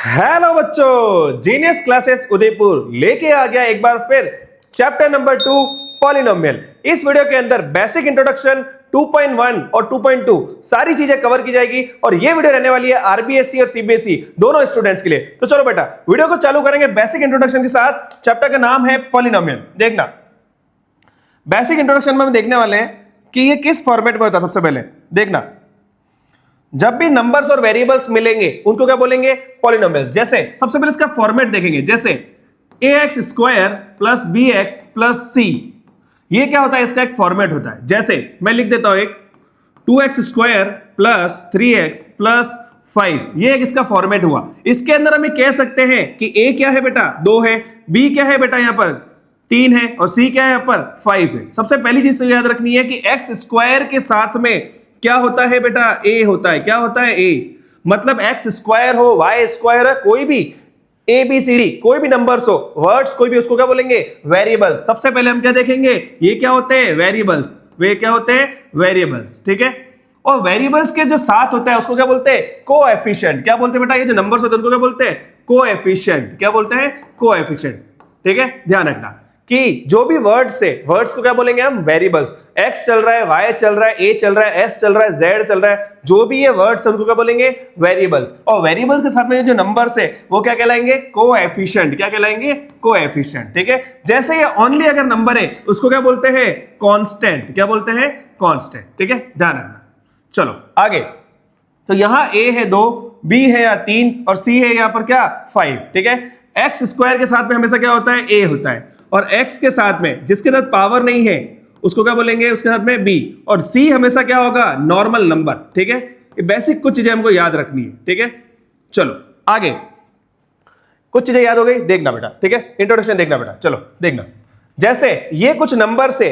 Hello बच्चों, genius classes Udaipur लेके आ गया एक बार फिर चैप्टर नंबर 2 पॉलिनोमियल। इस वीडियो के अंदर बेसिक इंट्रोडक्शन 2.1 और 2.2 सारी चीजें कवर की जाएगी और ये वीडियो रहने वाली है आरबीएसई और सीबीएसई दोनों स्टूडेंट्स के लिए। तो चलो बेटा वीडियो को चालू करेंगे बेसिक इंट्रोडक्शन के साथ। चैप्टर का नाम है पॉलिनोमियल। देखना बेसिक इंट्रोडक्शन में हम देखने वाले हैं कि ये किस फॉर्मेट में होता है। सबसे पहले देखना, जब भी नंबर्स और वेरिएबल्स मिलेंगे उनको क्या बोलेंगे? पॉलिनोमियल्स। जैसे सबसे पहले इसका फॉर्मेट देखेंगे, जैसे ax square plus bx plus c, ये क्या होता है? इसका एक फॉर्मेट होता है। जैसे मैं लिख देता हूं एक 2x square plus 3x plus 5, ये एक इसका फॉर्मेट हुआ। इसके अंदर हम कह सकते हैं कि a क्या है बेटा? 2 है, b क्या है बेटा? यहां पर 3 है और c क्या है? यहां पर 5 है। सबसे पहली चीज याद रखनी है कि x स्क्वायर के साथ में क्या होता है बेटा? a होता है। क्या होता है? a, मतलब x स्क्वायर हो, y स्क्वायर है, कोई भी ए बी सी डी कोई भी नंबर्स हो, वर्ड्स कोई भी, उसको क्या बोलेंगे? वेरिएबल्स। सबसे पहले हम क्या देखेंगे? ये क्या होते हैं? वेरिएबल्स। वे क्या होते हैं? वेरिएबल्स। ठीक है। और वेरिएबल्स के जो साथ होता है उसको क्या बोलते हैं? कोएफिशिएंट। क्या बोलते हैं बेटा? ये जो नंबर्स होते हैं उनको क्या बोलते हैं? कोएफिशिएंट। क्या बोलते हैं? कोएफिशिएंट। ठीक है, ध्यान रखना कि जो भी वर्ड्स है, वर्ड्स को क्या बोलेंगे हम? वेरिएबल्स। x चल रहा है, y चल रहा है, a चल रहा है, s चल रहा है, z चल रहा है, जो भी ये वर्ड्स है उनको क्या बोलेंगे? वेरिएबल्स। और वेरिएबल्स के साथ में जो नंबर्स है वो क्या कहलाएंगे? कोएफिशिएंट। क्या कहलाएंगे? कोएफिशिएंट। ठीक है। जैसे ये ओनली अगर नंबर है उसको क्या बोलते हैं? कांस्टेंट। क्या बोलते हैं? कांस्टेंट। ठीक है, ध्यान रखना। चलो आगे। तो यहां a है 2, b है या 3 और c है यहां पर क्या? 5। ठीक है। x स्क्वायर के साथ में हमेशा क्या होता है? a होता है। और x के साथ में जिसके साथ पावर नहीं है उसको क्या बोलेंगे? उसके साथ में b। और c हमेशा क्या होगा? Normal number. ठीक है। ये बेसिक कुछ चीजें हमको याद रखनी है। ठीक है, चलो आगे। कुछ चीजें याद हो गई, देखना बेटा। ठीक है, इंट्रोडक्शन देखना बेटा। चलो देखना, जैसे ये कुछ नंबर से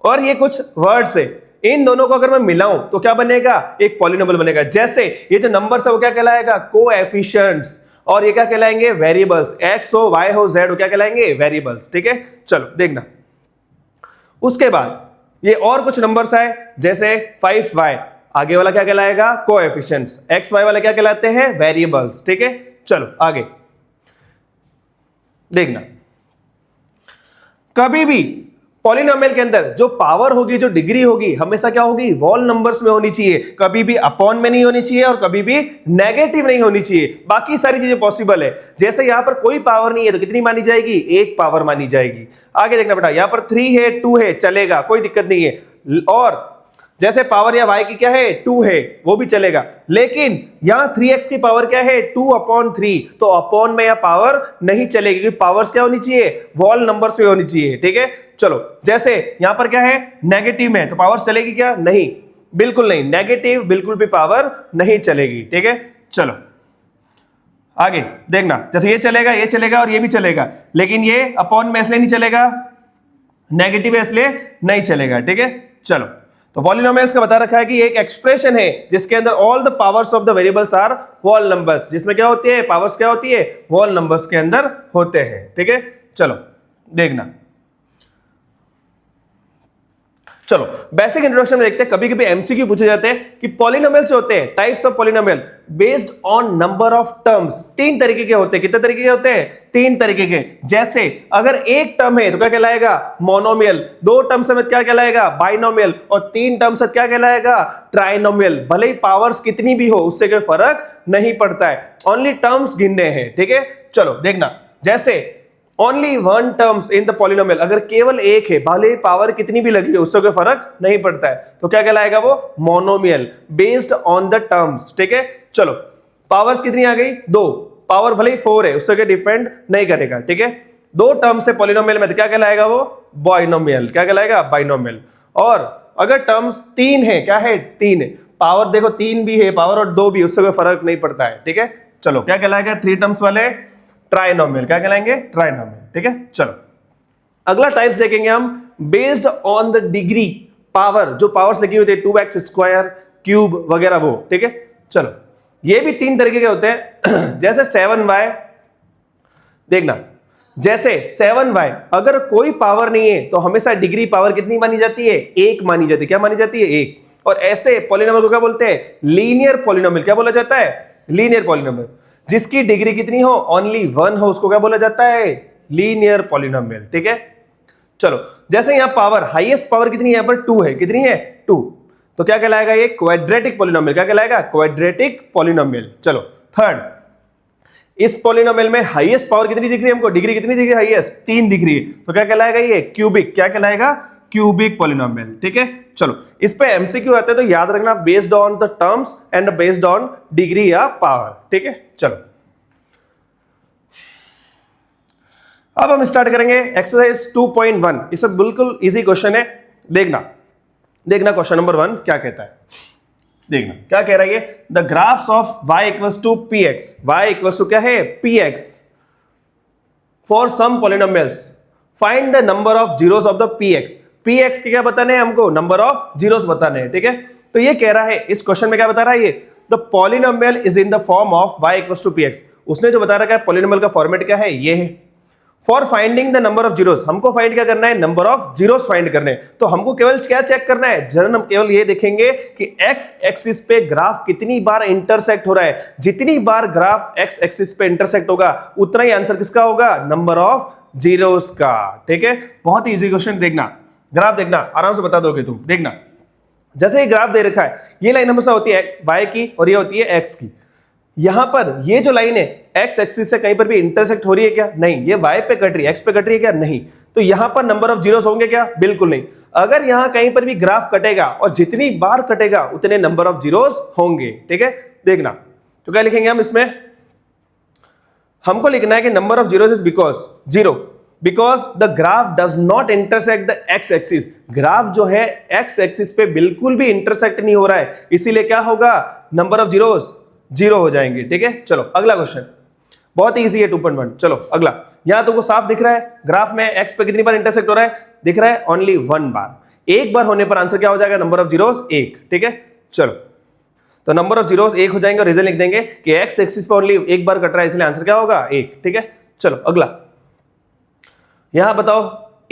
और ये कुछ वर्ड से, इन दोनों को अगर मैं मिलाऊं तो क्या बनेगा? एक पॉलिनोमियल बनेगा। जैसे ये जो नंबर्स है वो क्या कहलाएगा? कोएफिशिएंट्स। और ये क्या कहलाएंगे? वेरिएबल्स। x हो, y हो, z हो, क्या कहलाएंगे? वेरिएबल्स। ठीक है, चलो देखना। उसके बाद ये और कुछ नंबर्स आए, जैसे 5y, आगे वाला क्या कहलाएगा? कोएफिशिएंट्स। xy वाला क्या कहलाते हैं? वेरिएबल्स। ठीक है, चलो आगे देखना। कभी भी पॉलिनोमियल के अंदर जो पावर होगी, जो डिग्री होगी, हमेशा क्या होगी? वॉल नंबर्स में होनी चाहिए। कभी भी अपॉन में नहीं होनी चाहिए और कभी भी नेगेटिव नहीं होनी चाहिए। बाकी सारी चीजें पॉसिबल है। जैसे यहां पर कोई पावर नहीं है तो कितनी मानी जाएगी? एक पावर मानी जाएगी। आगे देखना बेटा, यहां पर 3 है, 2 है, चलेगा, कोई दिक्कत नहीं है। और जैसे पावर या y की क्या है? 2 है, वो भी चलेगा। लेकिन यहां 3x की पावर क्या है? 2/3, तो अपॉन में यहां पावर नहीं चलेगी, क्योंकि पावर्स क्या होनी चाहिए? वॉल नंबर्स में होनी चाहिए। ठीक है, चलो जैसे यहां पर क्या है? नेगेटिव में, तो पावर चलेगी क्या? नहीं, बिल्कुल नहीं। नेगेटिव बिल्कुल भी पावर नहीं चलेगी। ठीक है, चलो आगे देखना। जैसे ये चलेगा, ये चलेगा और ये भी चलेगा, लेकिन ये अपॉन में इसलिए नहीं चलेगा, नेगेटिव है इसलिए नहीं चलेगा। ठीक है, चलो। तो पॉलिनोमियल्स का बता रखा है कि एक एक्सप्रेशन है जिसके अंदर all the powers of the variables are whole numbers. जिसमें क्या होती है? पावर्स क्या होती है? वॉल नंबर्स के अंदर होते हैं। ठीक है, चलो देखना। चलो बेसिक इंट्रोडक्शन में देखते हैं। कभी कभी एमसीक्यू पूछे जाते हैं कि पॉलिनोमियल्स होते हैं, types of polynomial based on number of terms. 3 तरीके के होते हैं। कितने तरीके के होते हैं? 3 तरीके के। जैसे अगर एक टर्म है तो क्या कहलाएगा? मोनोमियल। 2 टर्म्स में क्या कहलाएगा? बाइनोमियल। और 3 टर्म्स में क्या कहलाएगा? ट्राइनोमियल। भले ही पावर्स कितनी भी हो उससे कोई फर्क नहीं पड़ता है, ओनली टर्म्स गिनने हैं। ठीक है, चलो देखना। जैसे only 1 terms in the polynomial, अगर केवल एक है, भले ही पावर कितनी भी लगी है उससे कोई फर्क नहीं पड़ता है, तो क्या कहलाएगा वो? Monomial based on the terms. ठीक है, चलो पावर्स कितनी आ गई? 2, पावर भले ही 4 है उससे कोई डिपेंड नहीं करेगा। ठीक है, 2 टर्म्स है पॉलिनोमियल में, तो क्या कहलाएगा वो? बाइनोमियल। क्या कहलाएगा? बाइनोमियल। और अगर टर्म्स 3 है, क्या है? 3 है, पावर देखो 3 भी है, पावर और 2 भी, उससे कोई फर्क नहीं पड़ता है। ठीक है, चलो क्या कहलाएगा? 3 टर्म्स वाले ट्राइनोमियल। क्या कहलाएंगे? ट्राइनोमियल। ठीक है, चलो अगला टाइप्स देखेंगे हम based on the degree. Power, जो पावर्स लगी हुई थी 2x स्क्वायर, क्यूब वगैरह वो। ठीक है, चलो ये भी 3 तरीके के होते हैं। जैसे 7y, देखना, जैसे 7y अगर कोई पावर नहीं है तो हमेशा डिग्री पावर कितनी मानी जाती है? 1 मानी जाती है। क्या मानी जाती है? 1। और ऐसे पॉलिनोमियल को क्या बोलते हैं? Linear polynomial. क्या बोला जाता है? Linear polynomial. जिसकी डिग्री कितनी हो, ओनली 1 हो, उसको क्या बोला जाता है, लीनियर पॉलिनोमियल। ठीक है, चलो जैसे यहां पावर, हाईएस्ट पावर कितनी है, यहां पर 2 है, कितनी है 2, तो क्या कहलाएगा ये, क्वाड्रेटिक पॉलिनोमियल। क्या कहलाएगा, क्वाड्रेटिक पॉलिनोमियल। चलो थर्ड, इस पॉलिनोमियल में हाईएस्ट पावर कितनी दिख रही है हमको, डिग्री कितनी दिख रही है, हाईएस्ट 3 दिख रही है, तो क्या कहलाएगा ये, क्यूबिक। क्या कहलाएगा, क्यूबिक पॉलिनोमियल। ठीक है, चलो इस पे एमसीक्यू आते हैं तो याद रखना, based on the terms and based on degree या पावर। ठीक है, चलो अब हम स्टार्ट करेंगे एक्सरसाइज 2.1। इससे बिल्कुल इजी क्वेश्चन है, देखना देखना क्वेश्चन नंबर 1 क्या कहता है, देखना क्या कह रहा है ये, the graphs of y equals to p x, y equals to क्या है, p x, for some polynomials find the number of zeros of the p x. P x के क्या बताने हैं हमको, नंबर ऑफ जीरोस बताने हैं। ठीक है, तो ये कह रहा है इस क्वेश्चन में क्या बता रहा है ये, the polynomial is in the form of y equals to p x. उसने जो बता रखा है पॉलिनोमियल का फॉर्मेट क्या है, ये है। For finding the number of zeros, हमको फाइंड क्या करना है, नंबर ऑफ जीरोस फाइंड करने हैं। तो हमको केवल क्या चेक करना है, जरा हम केवल ये देखेंगे कि एक्स एक्सिस पे ग्राफ कितनी बार इंटरसेक्ट हो रहा है। जितनी बार ग्राफ एक्स एक्सिस पे इंटरसेक्ट होगा उतना ही आंसर किसका होगा, नंबर ऑफ जीरोस का। ठीक है, बहुत ही इजी क्वेश्चन, देखना ग्राफ, देखना आराम से बता दोगे तुम। देखना जैसे ये ग्राफ दे रखा है, ये लाइन हमेशा होती है वाई की और ये होती है एक्स की। यहां पर ये जो लाइन है एक्स एक्सिस से कहीं पर भी इंटरसेक्ट हो रही है क्या, नहीं। ये वाई पे कट रही है, एक्स पे कट रही है क्या, नहीं। तो यहां पर नंबर ऑफ जीरोस होंगे क्या, बिल्कुल नहीं। अगर यहां कहीं पर भी ग्राफ कटेगा और जितनी बार कटेगा उतने नंबर ऑफ जीरोस होंगे। ठीक है, देखना तो क्या लिखेंगे हम इसमें, हमको लिखना है कि number of zeros is because the graph does not intersect the x axis. Graph जो है एक्स एक्सिस पे बिल्कुल भी इंटरसेक्ट नहीं हो रहा है, इसीलिए क्या होगा, नंबर ऑफ जीरोस 0 हो जाएंगे। ठीक है, चलो अगला क्वेश्चन, बहुत इजी है 2.1। चलो अगला, यहां तुमको साफ दिख रहा है ग्राफ में एक्स पे कितनी बार इंटरसेक्ट हो रहा है, दिख रहा है ओनली 1 बार। एक बार होने पर आंसर क्या हो जाएगा, नंबर ऑफ जीरोस 1। ठीक है, चलो तो नंबर ऑफ जीरोस 1 हो जाएंगे और रीजन लिख देंगे कि एक्स एक्सिस पे ओनली एक बार कट रहा है, इसलिए आंसर क्या होगा 1। ठीक है, चलो अगला, यहां बताओ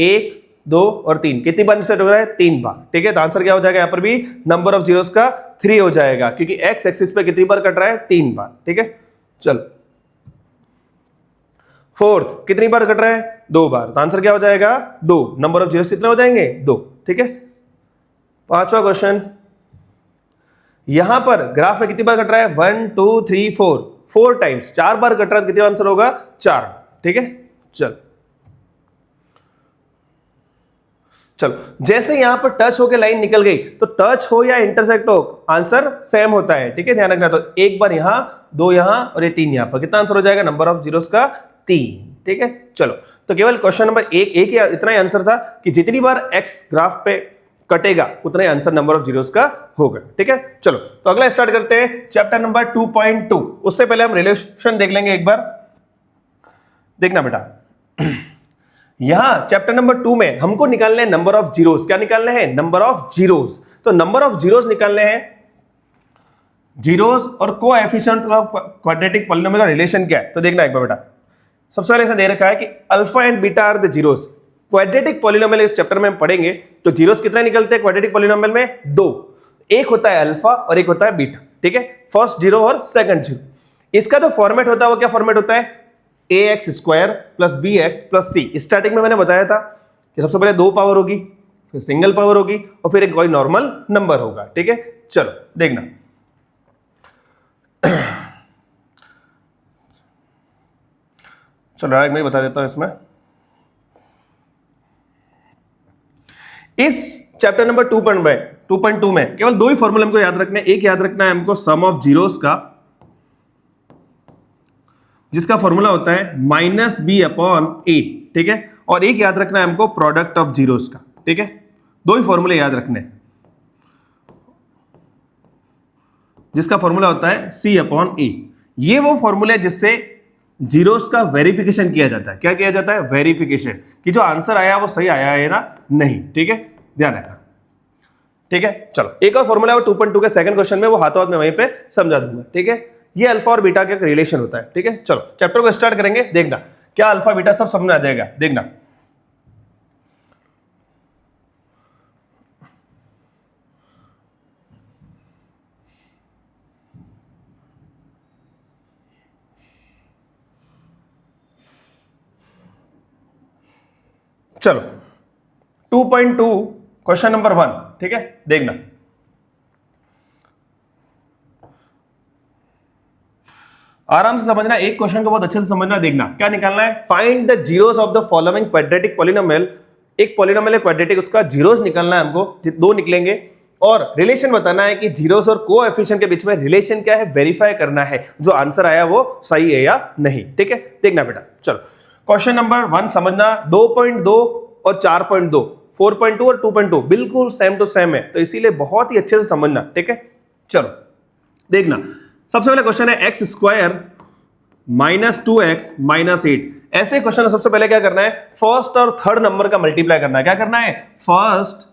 1 2 और 3 कितनी बार इंटरसेक्ट हो रहा है, 3 बार। ठीक है, तो आंसर क्या हो जाएगा, यहां पर भी नंबर ऑफ जीरोस का 3 हो जाएगा, क्योंकि एक्स एक्सिस पे कितनी बार कट रहा है, 3 बार। ठीक है, चलो फोर्थ कितनी बार कट रहा है, 2 बार, तो आंसर क्या हो जाएगा 2। नंबर ऑफ जीरोस कितने हो जाएंगे, 2। ठीक है, पांचवा क्वेश्चन, यहां पर ग्राफ में कितनी बार कट रहा है, 1 2 3 4 टाइम्स, 4 बार कट रहा है, कितने आंसर होगा 4। ठीक है, चलो चलो जैसे यहां पर टच होकर लाइन निकल गई, तो टच हो या इंटरसेक्ट हो आंसर सेम होता है। ठीक है, ध्यान रखना। तो एक बार यहां, 2 यहां और ये 3 यहां पर, कितना आंसर हो जाएगा, नंबर ऑफ जीरोस का 3। ठीक है, चलो तो केवल क्वेश्चन नंबर एक ही इतना ही आंसर था कि जितनी बार एक्स ग्राफ पे कटेगा उतना ही आंसर नंबर ऑफ जीरोस का होगा। ठीक है, चलो तो अगला स्टार्ट करते हैं चैप्टर नंबर 2.2। उससे पहले हम रिलेशन देख लेंगे एक बार, देखना बेटा यहां चैप्टर नंबर 2 में हमको निकालने हैं नंबर ऑफ जीरोस। क्या निकालने हैं, नंबर ऑफ जीरोस। तो नंबर ऑफ जीरोस निकालने हैं, जीरोस और कोएफिशिएंट ऑफ क्वाड्रेटिक पॉलिनोमियल का रिलेशन क्या है, तो देखना एक बार बेटा। सबसे पहले ऐसा दे रखा है कि alpha and beta are the zeros. Quadratic polynomial इस चैप्टर में हम पढ़ेंगे, तो जीरोस कितने निकलते हैं क्वाड्रेटिक पॉलिनोमियल में, 2। एक होता है अल्फा और एक होता है बीटा। ठीक है, फर्स्ट जीरो और सेकंड जीरो। इसका जो फॉर्मेट होता है वो क्या फॉर्मेट होता है, ax² + bx + c। स्टार्टिंग में मैंने बताया था कि सबसे पहले 2 पावर होगी, फिर सिंगल पावर होगी और फिर एक कोई नॉर्मल नंबर होगा। ठीक है, चलो देखना चलो डायरेक्ट मैं बता देता हूं इसमें। इस चैप्टर नंबर 2.2 में केवल 2 ही फॉर्मूला हमको याद रखना है। एक याद रखना है हमको सम ऑफ जीरोस का, जिसका फॉर्मूला होता है -b/a। ठीक है, और एक याद रखना है हमको प्रोडक्ट ऑफ जीरोस का। ठीक है, 2 ही फॉर्मूले याद रखने हैं, जिसका फॉर्मूला होता है c/a। ये वो फॉर्मूला है जिससे जीरोस का वेरिफिकेशन किया जाता है। क्या किया जाता है, वेरिफिकेशन, कि जो आंसर आया वो सही आया है ना नहीं। ठीक है, ध्यान रखना। ठीक है, चलो एक और फॉर्मूला है 2.2 के सेकंड क्वेश्चन में, वो हाथों हाथ में वहीं पे समझा दूंगा। ठीक है, ये अल्फा और बीटा का रिलेशन होता है। ठीक है, चलो चैप्टर को स्टार्ट करेंगे, देखना क्या अल्फा बीटा सब समझ आ जाएगा। देखना चलो 2.2 क्वेश्चन नंबर 1, ठीक है, देखना। आराम से समझना, एक क्वेश्चन को बहुत अच्छे से समझना, देखना क्या निकालना है। Find the zeros of the following quadratic polynomial. एक पॉलिनोमियल है क्वाड्रेटिक, उसका जीरोस निकालना है हमको, दो निकलेंगे, और रिलेशन बताना है कि जीरोस और कोएफिशिएंट के बीच में रिलेशन क्या है, वेरीफाई करना है, जो आंसर आया वो सही है या नहीं, ठीक है। देखना बेटा, चलो क्वेश्चन नंबर 1 समझना। 2.2 और 4.2, 4.2 और 2.2 बिल्कुल सेम टू सेम है, तो इसीलिए बहुत ही अच्छे से समझना, ठीक है। चलो देखना, सबसे पहले क्वेश्चन है x square minus 2x minus 8। ऐसे क्वेश्चन सबसे पहले क्या करना है, फर्स्ट और थर्ड नंबर का मल्टीप्लाई करना है। क्या करना है, फर्स्ट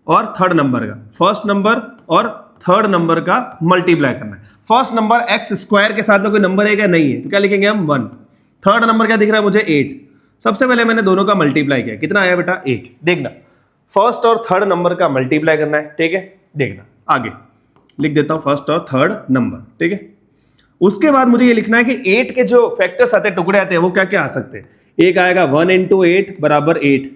और थर्ड नंबर का, फर्स्ट नंबर और थर्ड नंबर का मल्टीप्लाई करना है। फर्स्ट नंबर एक्स स्क्वायर के साथ में कोई नंबर है क्या, नहीं है, तो क्या लिखेंगे हम 1। थर्ड नंबर क्या दिख रहा है मुझे, 8। सबसे पहले मैंने दोनों का मल्टीप्लाई किया, कितना आया बेटा, 8। देखना, फर्स्ट और थर्ड नंबर का मल्टीप्लाई करना है, ठीक है। देखना आगे लिख देता हूं, फर्स्ट और थर्ड नंबर, ठीक है। उसके बाद मुझे ये लिखना है कि 8 के जो फैक्टर्स आते हैं, टुकड़े आते हैं, वो क्या क्या आ सकते हैं। एक आएगा 1 इंटू 8 बराबर 8,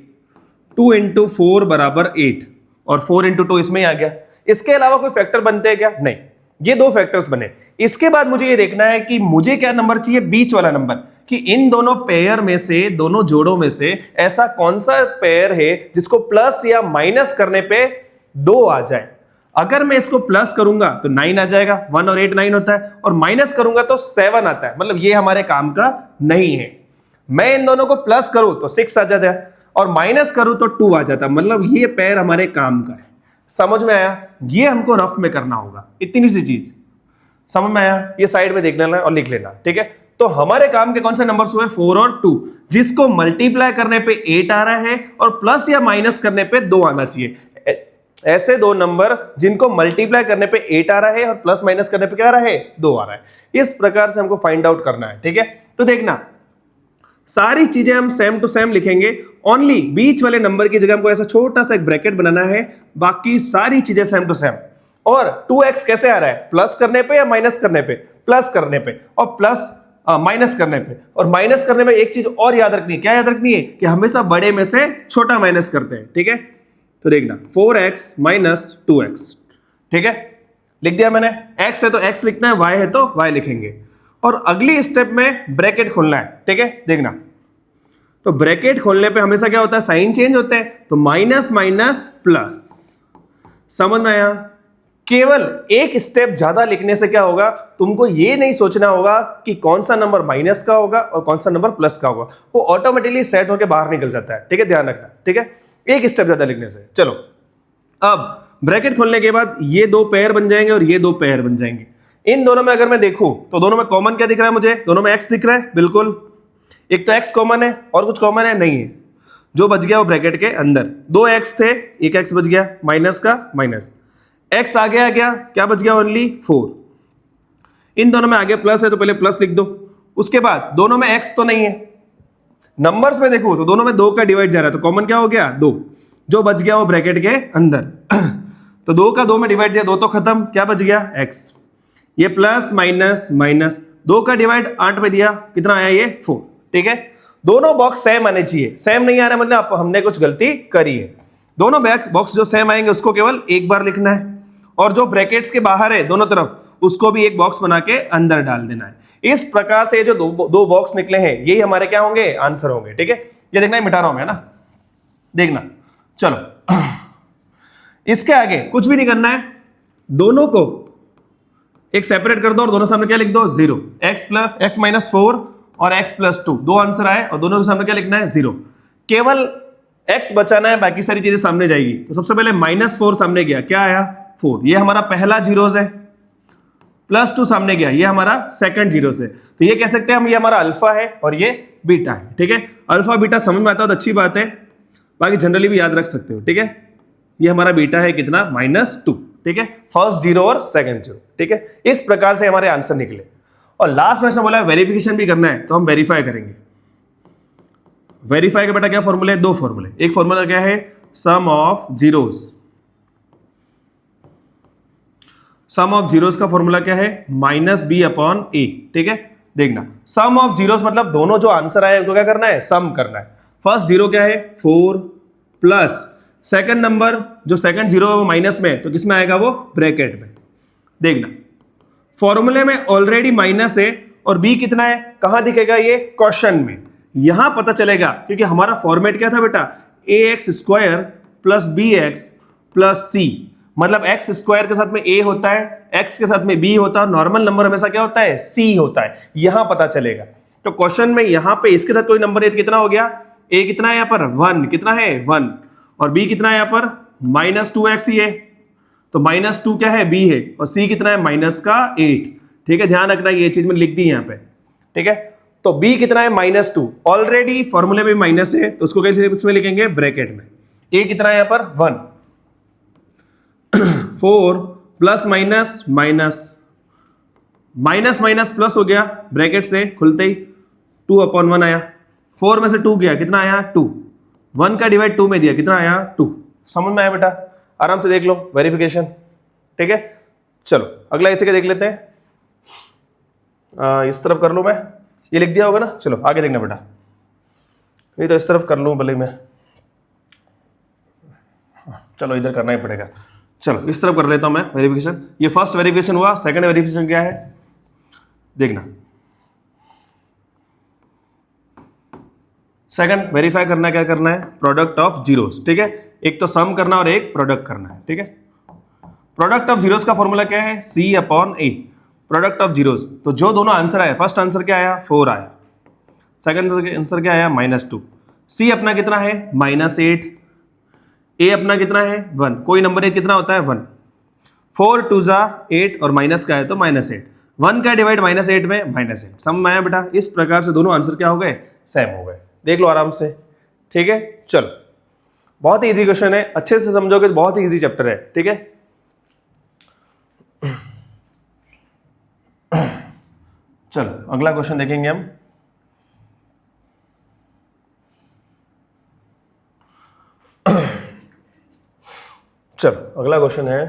2 इंटू 4 बराबर 8, और 4 इंटू 2 इसमें ही आ गया। इसके अलावा कोई फैक्टर बनते हैं क्या, नहीं, ये दो फैक्टर्स बने। इसके बाद मुझे ये देखना है कि मुझे क्या नंबर चाहिए, बीच वाला नंबर, कि इन दोनों पेयर में से, दोनों जोड़ों में से ऐसा कौन सा पेयर है जिसको प्लस या माइनस करने पे 2 आ जाए। अगर मैं इसको प्लस करूंगा तो 9 आ जाएगा, 1 और 8 9 होता है, और माइनस करूंगा तो 7 आता है, मतलब ये हमारे काम का नहीं है। मैं इन दोनों को प्लस करूं तो 6 आ जाता है, और माइनस करूं तो 2 आ जाता है, मतलब ये पेयर हमारे काम का है। समझ में आया, ये हमको रफ में करना होगा, इतनी सी चीज समझ में आया। ये साइड में देख लेना और लिख लेना, ठीक है। तो हमारे काम के कौन से नंबर्स हुए, 4 और 2, जिसको मल्टीप्लाई करने पे 8 आ रहा है और प्लस या माइनस करने पे 2 आना चाहिए। ऐसे दो नंबर जिनको मल्टीप्लाई करने पे 8 आ रहा है और प्लस माइनस करने पे क्या आ रहा है, 2 आ रहा है। इस प्रकार से हमको फाइंड आउट करना है, ठीक है। तो देखना, सारी चीजें हम सेम टू सेम लिखेंगे, ओनली बीच वाले नंबर की जगह हमको ऐसा छोटा सा एक ब्रैकेट बनाना है, बाकी सारी चीजें सेम टू सेम। और 2x कैसे आ रहा है, प्लस करने पे या माइनस करने पे, प्लस करने पे, और प्लस माइनस करने पे। और माइनस करने में एक चीज और याद रखनी है, क्या याद रखनी है, कि हमेशा बड़े में से छोटा माइनस करते हैं, ठीक है। तो देखना 4x माइनस 2x, ठीक है, लिख दिया मैंने। x है तो x लिखना है, y है तो y लिखेंगे, और अगली स्टेप में ब्रैकेट खोलना है, ठीक है। देखना, तो ब्रैकेट खोलने पे हमेशा क्या होता है, साइन चेंज होते हैं, तो माइनस माइनस प्लस। समझ में आया। केवल एक स्टेप ज्यादा लिखने से क्या होगा, तुमको ये नहीं सोचना होगा कि कौन सा नंबर माइनस का होगा और कौन सा नंबर प्लस का होगा, वो ऑटोमेटिकली सेट होकर बाहर निकल जाता है, ठीक है, ध्यान रखना, ठीक है, एक स्टेप ज्यादा लिखने से। चलो, अब ब्रैकेट खोलने के बाद ये दो पेयर बन जाएंगे और ये दो पेयर बन जाएंगे। इन दोनों में अगर मैं देखूं तो दोनों में कॉमन क्या दिख रहा है मुझे, दोनों में x दिख रहा है, बिल्कुल। एक तो x कॉमन है और कुछ कॉमन है, नहीं है। जो बच गया वो ब्रैकेट के अंदर, 2x थे, एक x बच गया, माइनस का माइनस, x आगे आ गया, क्या बच गया, ओनली 4। इन दोनों में आगे प्लस है तो पहले प्लस लिख दो। उसके बाद दोनों में x तो नहीं है, नंबर्स में देखो तो दोनों में 2 का डिवाइड जा रहा है, तो कॉमन क्या हो गया, 2। जो बच गया वो ब्रैकेट के अंदर, तो 2 का 2 में डिवाइड दिया, 2 तो खत्म, क्या बच गया, x। ये प्लस माइनस माइनस, 2 का डिवाइड 8 में दिया, कितना आया, ये 4, ठीक है। दोनों बॉक्स सेम आने चाहिए, सेम नहीं आ रहा मतलब हमने कुछ गलती करी है। दोनों बॉक्स जो सेम आएंगे उसको केवल एक बार लिखना है, और जो ब्रैकेट्स के बाहर है दोनों तरफ, उसको भी एक बॉक्स बना के अंदर डाल देना है। इस प्रकार से ये जो दो बॉक्स निकले हैं, यही हमारे क्या होंगे, आंसर होंगे, ठीक है। ये देखना, मिटा रहा हूं मैं ना, देखना। चलो, इसके आगे कुछ भी नहीं करना है, दोनों को एक सेपरेट कर दो और दोनों सामने क्या लिख दो, 0। x माइनस 4 और x प्लस 2, दो आंसर आए और दोनों के सामने क्या लिखना है, 0। केवल x बचाना है, बाकी सारी चीजें सामने जाएगी। तो सबसे पहले -4 सामने गया, क्या आया, 4, ये हमारा पहला जीरोस है। +2 सामने गया, ये हमारा सेकंड जीरोस है। तो ये कह सकते हैं हम, ये हमारा अल्फा है और ये बीटा है, ठीक है। अल्फा बीटा समझ में आता है तो अच्छी बात है, बाकी जनरली भी याद रख सकते हो, ठीक है। ये हमारा बीटा है कितना, -2, ठीक है, फर्स्ट जीरो और सेकंड जीरो, ठीक है। इस प्रकार से हमारे आंसर निकले। और लास्ट में ऐसा बोला वेरिफिकेशन भी करना है, तो हम वेरीफाई करेंगे। वेरीफाई का बेटा क्या फॉर्मूले, 2 फॉर्मूले। एक फॉर्मूला क्या है, sum of zeros. Sum of zeros का फॉर्मूला क्या है, -b/a, ठीक है। देखना, सम ऑफ जीरोस मतलब दोनों जो आंसर आए उनको क्या करना है, सम करना है। फर्स्ट जीरो क्या है 4 प्लस सेकंड नंबर जो सेकंड जीरो है वो माइनस में है, तो किस में आएगा वो ब्रैकेट में। देखना फॉर्मूले में ऑलरेडी माइनस है और b कितना है कहां दिखेगा ये क्वेश्चन में, यहां पता चलेगा क्योंकि हमारा फॉर्मेट क्या था बेटा ax square plus bx plus c, मतलब x स्क्वायर के साथ में a होता है, x के साथ में b होता है, नॉर्मल नंबर हमेशा क्या होता है c होता है, यहां पता चलेगा। तो क्वेश्चन में यहां पे इसके साथ कोई नंबर है तो कितना हो गया, a कितना है यहां पर 1, कितना है 1, और b कितना है यहां पर -2x ही है, तो -2 क्या है b है, और c कितना है -8। ठीक है, ध्यान रखना ये चीज में लिख दी यहां पे। ठीक है, तो b कितना है -2, ऑलरेडी फॉर्मूले में माइनस है तो उसको कैसे इसमें लिखेंगे ब्रैकेट में। a कितना है यहां पर 1, 4 plus minus minus minus plus हो गया, ब्रैकेट से खुलते ही 2/1 आया, 4 में से 2 गया कितना आया 2, 1 का डिवाइड 2 में दिया कितना आया 2। समझ में आया बेटा, आराम से देख लो वेरिफिकेशन। ठीक है, चलो अगला इसे क्या देख लेते हैं, इस तरफ कर लूं मैं, ये लिख दिया होगा ना, चलो आगे देखना बेटा, ये तो इस तरफ कर लूं भले मैं, चलो इधर करना ही पड़ेगा, चलो इस तरफ कर लेता हूं मैं वेरिफिकेशन। ये फर्स्ट वेरिफिकेशन हुआ, सेकंड वेरिफिकेशन क्या है देखना, सेकंड वेरीफाई करना क्या करना है प्रोडक्ट ऑफ जीरोस। ठीक है, एक तो सम करना और एक प्रोडक्ट करना है। ठीक है, प्रोडक्ट ऑफ जीरोस का फॉर्मूला क्या है C/A, प्रोडक्ट ऑफ जीरोस। तो जो दोनों आंसर आया, फर्स्ट आंसर क्या आया 4 आया, सेकंड आंसर क्या आया -2, C अपना कितना है -8, A अपना कितना है 1, कोई नंबर एक कितना होता है 1, 4 2 8 और माइनस का है तो -8, 1 का डिवाइड -8 में -8। समझ में आया बेटा, इस प्रकार से दोनों आंसर क्या हो गए सेम हो गए, देख लो आराम से। ठीक है, चलो बहुत ही इजी क्वेश्चन है, अच्छे से समझोगे तो बहुत ही इजी चैप्टर है। ठीक है, चलो अगला क्वेश्चन देखेंगे हम। चलो अगला क्वेश्चन है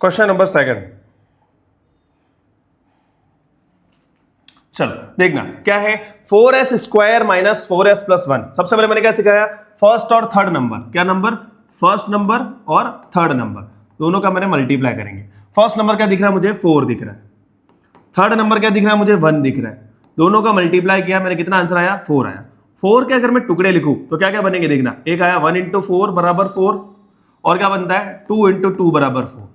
क्वेश्चन नंबर 2। चलो देखना क्या है 4s square minus 4s plus 1। सबसे पहले मैंने क्या सिखाया, फर्स्ट और थर्ड नंबर, क्या नंबर फर्स्ट नंबर और थर्ड नंबर दोनों का मैंने मल्टीप्लाई करेंगे। फर्स्ट नंबर क्या दिख रहा है मुझे 4 दिख रहा है, थर्ड नंबर क्या दिख रहा है मुझे 1 दिख रहा है, दोनों का मल्टीप्लाई किया मैंने, कितना आंसर आया 4 आया। 4 के अगर मैं टुकड़े लिखूं तो क्या क्या बनेंगे देखना, एक आया 1 × 4 बराबर 4, और क्या बनता है 2 × 2 बराबर 4।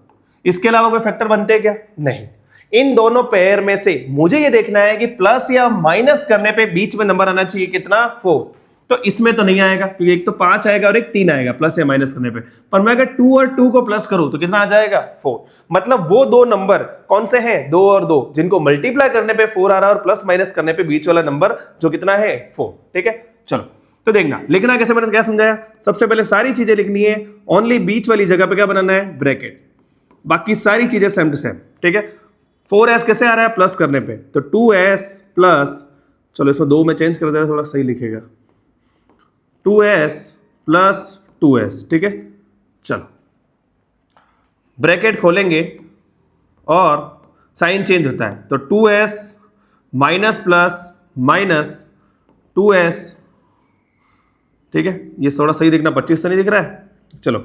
इसके अलावा कोई फैक्टर बनते हैं क्या, नहीं। इन दोनों पेयर में से मुझे ये देखना है कि प्लस या माइनस करने पे बीच में नंबर आना चाहिए कितना 4, तो इसमें तो नहीं आएगा क्योंकि एक तो 5 आएगा और एक 3 आएगा प्लस या माइनस करने पे, पर मैं अगर 2 और 2 को प्लस करूं तो कितना आ जाएगा 4। मतलब वो दो नंबर कौन से हैं 2 और 2 जिनको मल्टीप्लाई करने पे 4 आ रहा है और प्लस माइनस करने पे बीच वाला नंबर जो कितना है 4। ठीक है, चलो तो देखना लिखना कैसे, मैंने क्या समझाया, सबसे पहले सारी चीजें लिखनी है, ओनली बीच वाली जगह पे क्या बनाना है ब्रैकेट, बाकी सारी चीजें सेम टू सेम। ठीक है, 4s कैसे आ रहा है प्लस करने पे, तो 2s प्लस, चलो इसमें 2 में चेंज कर देता थोड़ा सही लिखेगा, 2s प्लस 2s। ठीक है, चलो ब्रैकेट खोलेंगे और साइन चेंज होता है, तो 2s minus plus minus 2s। ठीक है, ये थोड़ा सही दिखना, 25 तो नहीं दिख रहा है, चलो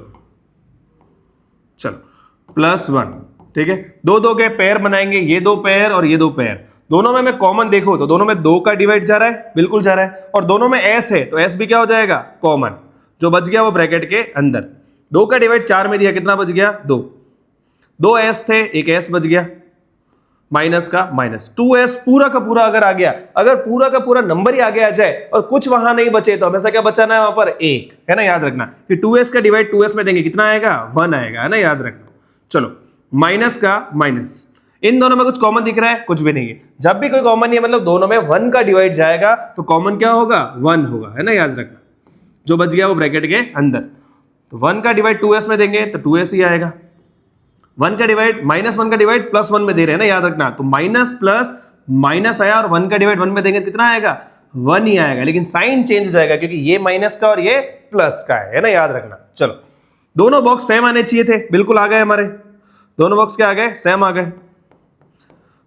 प्लस 1। ठीक है, 2 2 के पेयर बनाएंगे, ये 2 पेयर और ये 2 पेयर, दोनों में मैं कॉमन देखो तो दोनों में 2 का डिवाइड जा रहा है, बिल्कुल जा रहा है, और दोनों में s है तो s भी क्या हो जाएगा कॉमन, जो बच गया वो ब्रैकेट के अंदर। 2 का डिवाइड 4 में दिया, कितना बच गया 2, 2 s थे, एक s बच गया, माइनस का माइनस, 2s पूरा का पूरा अगर आ गया, अगर पूरा का पूरा नंबर ही आगे आ जाए और कुछ वहां नहीं बचे तो हमेशा क्या बचाना है वहां पर 1, है ना, याद रखना कि 2s का डिवाइड 2s में देंगे कितना आएगा 1 आएगा, है ना, याद रखना। चलो माइनस का माइनस, इन दोनों में कुछ कॉमन दिख रहा है, कुछ भी नहीं है, जब भी कोई कॉमन नहीं है मतलब दोनों में 1 का डिवाइड जाएगा तो कॉमन क्या होगा 1 होगा, है ना, याद रखना, जो बच गया वो ब्रैकेट के अंदर। तो 1 का डिवाइड 2s में देंगे तो 2s ही आएगा, 1 का डिवाइड -1 का डिवाइड +1 में दे रहे हैं ना, याद रखना, तो माइनस प्लस माइनस आया और 1 का डिवाइड 1 में देंगे तो कितना आएगा 1 ही आएगा, लेकिन साइन चेंज हो जाएगा क्योंकि ये माइनस का और ये प्लस का है ना, याद रखना। चलो दोनों बॉक्स सेम आने चाहिए थे, बिल्कुल आ गए हमारे, दोनों बॉक्स क्या आ गए सेम आ गए।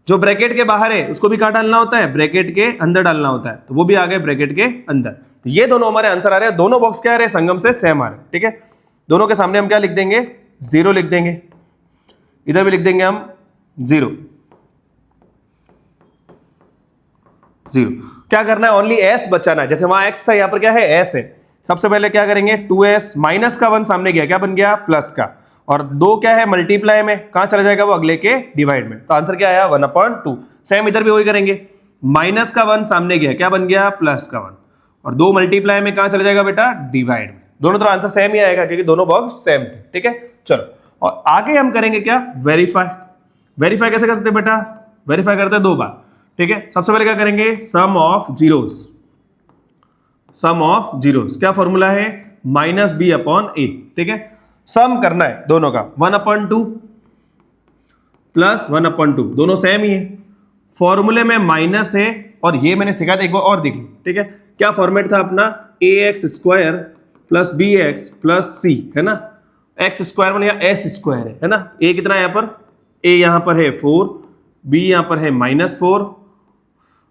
जो ब्रैकेट के बाहर है उसको भी कहाँ डालना होता है, ब्रैकेट के अंदर डालना होता है, तो वो भी आ गए ब्रैकेट के अंदर। तो ये दोनों हमारे आंसर आ रहे हैं, दोनों बॉक्स क्या आ रहे हैं, संगम से सेम आ रहे हैं, ठीक है। दोनों के सामने हम क्या लिख देंगे, 0 लिख देंगे, इधर भी लिख देंगे हम 0 0। क्या करना है, ओनली s बचाना है, जैसे वहां x था यहाँ पर क्या है, s है। सबसे पहले क्या करेंगे, 2s माइनस का 1 सामने गया, क्या बन गया, प्लस का, और 2 क्या है, मल्टीप्लाई में, कहां चला जाएगा वो, अगले के डिवाइड में, तो आंसर क्या आया 1/2। सेम इधर भी वही करेंगे, माइनस का 1 सामने गया, क्या बन गया, प्लस का 1, और 2 मल्टीप्लाई में कहां चला जाएगा बेटा, डिवाइड में। दोनों तरह आंसर सेम ही आएगा क्योंकि दोनों बॉक्स सेम थे, ठीक है। चलो और आगे हम करेंगे क्या, वेरीफाई। वेरीफाई कैसे कर सकते हैं बेटा, वेरीफाई करते हैं 2 बार, ठीक है। सबसे पहले क्या करेंगे, sum of zeros, sum of zeros क्या फॉर्मूला है, -b/a, ठीक है। सम करना है दोनों का, 1/2 प्लस 1/2, दोनों सेम ही है, फॉर्मूले में माइनस है, और ये मैंने सिखाया था एक बार और देख लो, ठीक है। क्या फॉर्मेट था अपना, ax² plus bx plus c, है ना, x² या s² है ना। a कितना है यहाँ पर, a यहाँ पर है 4, b यहाँ पर है -4,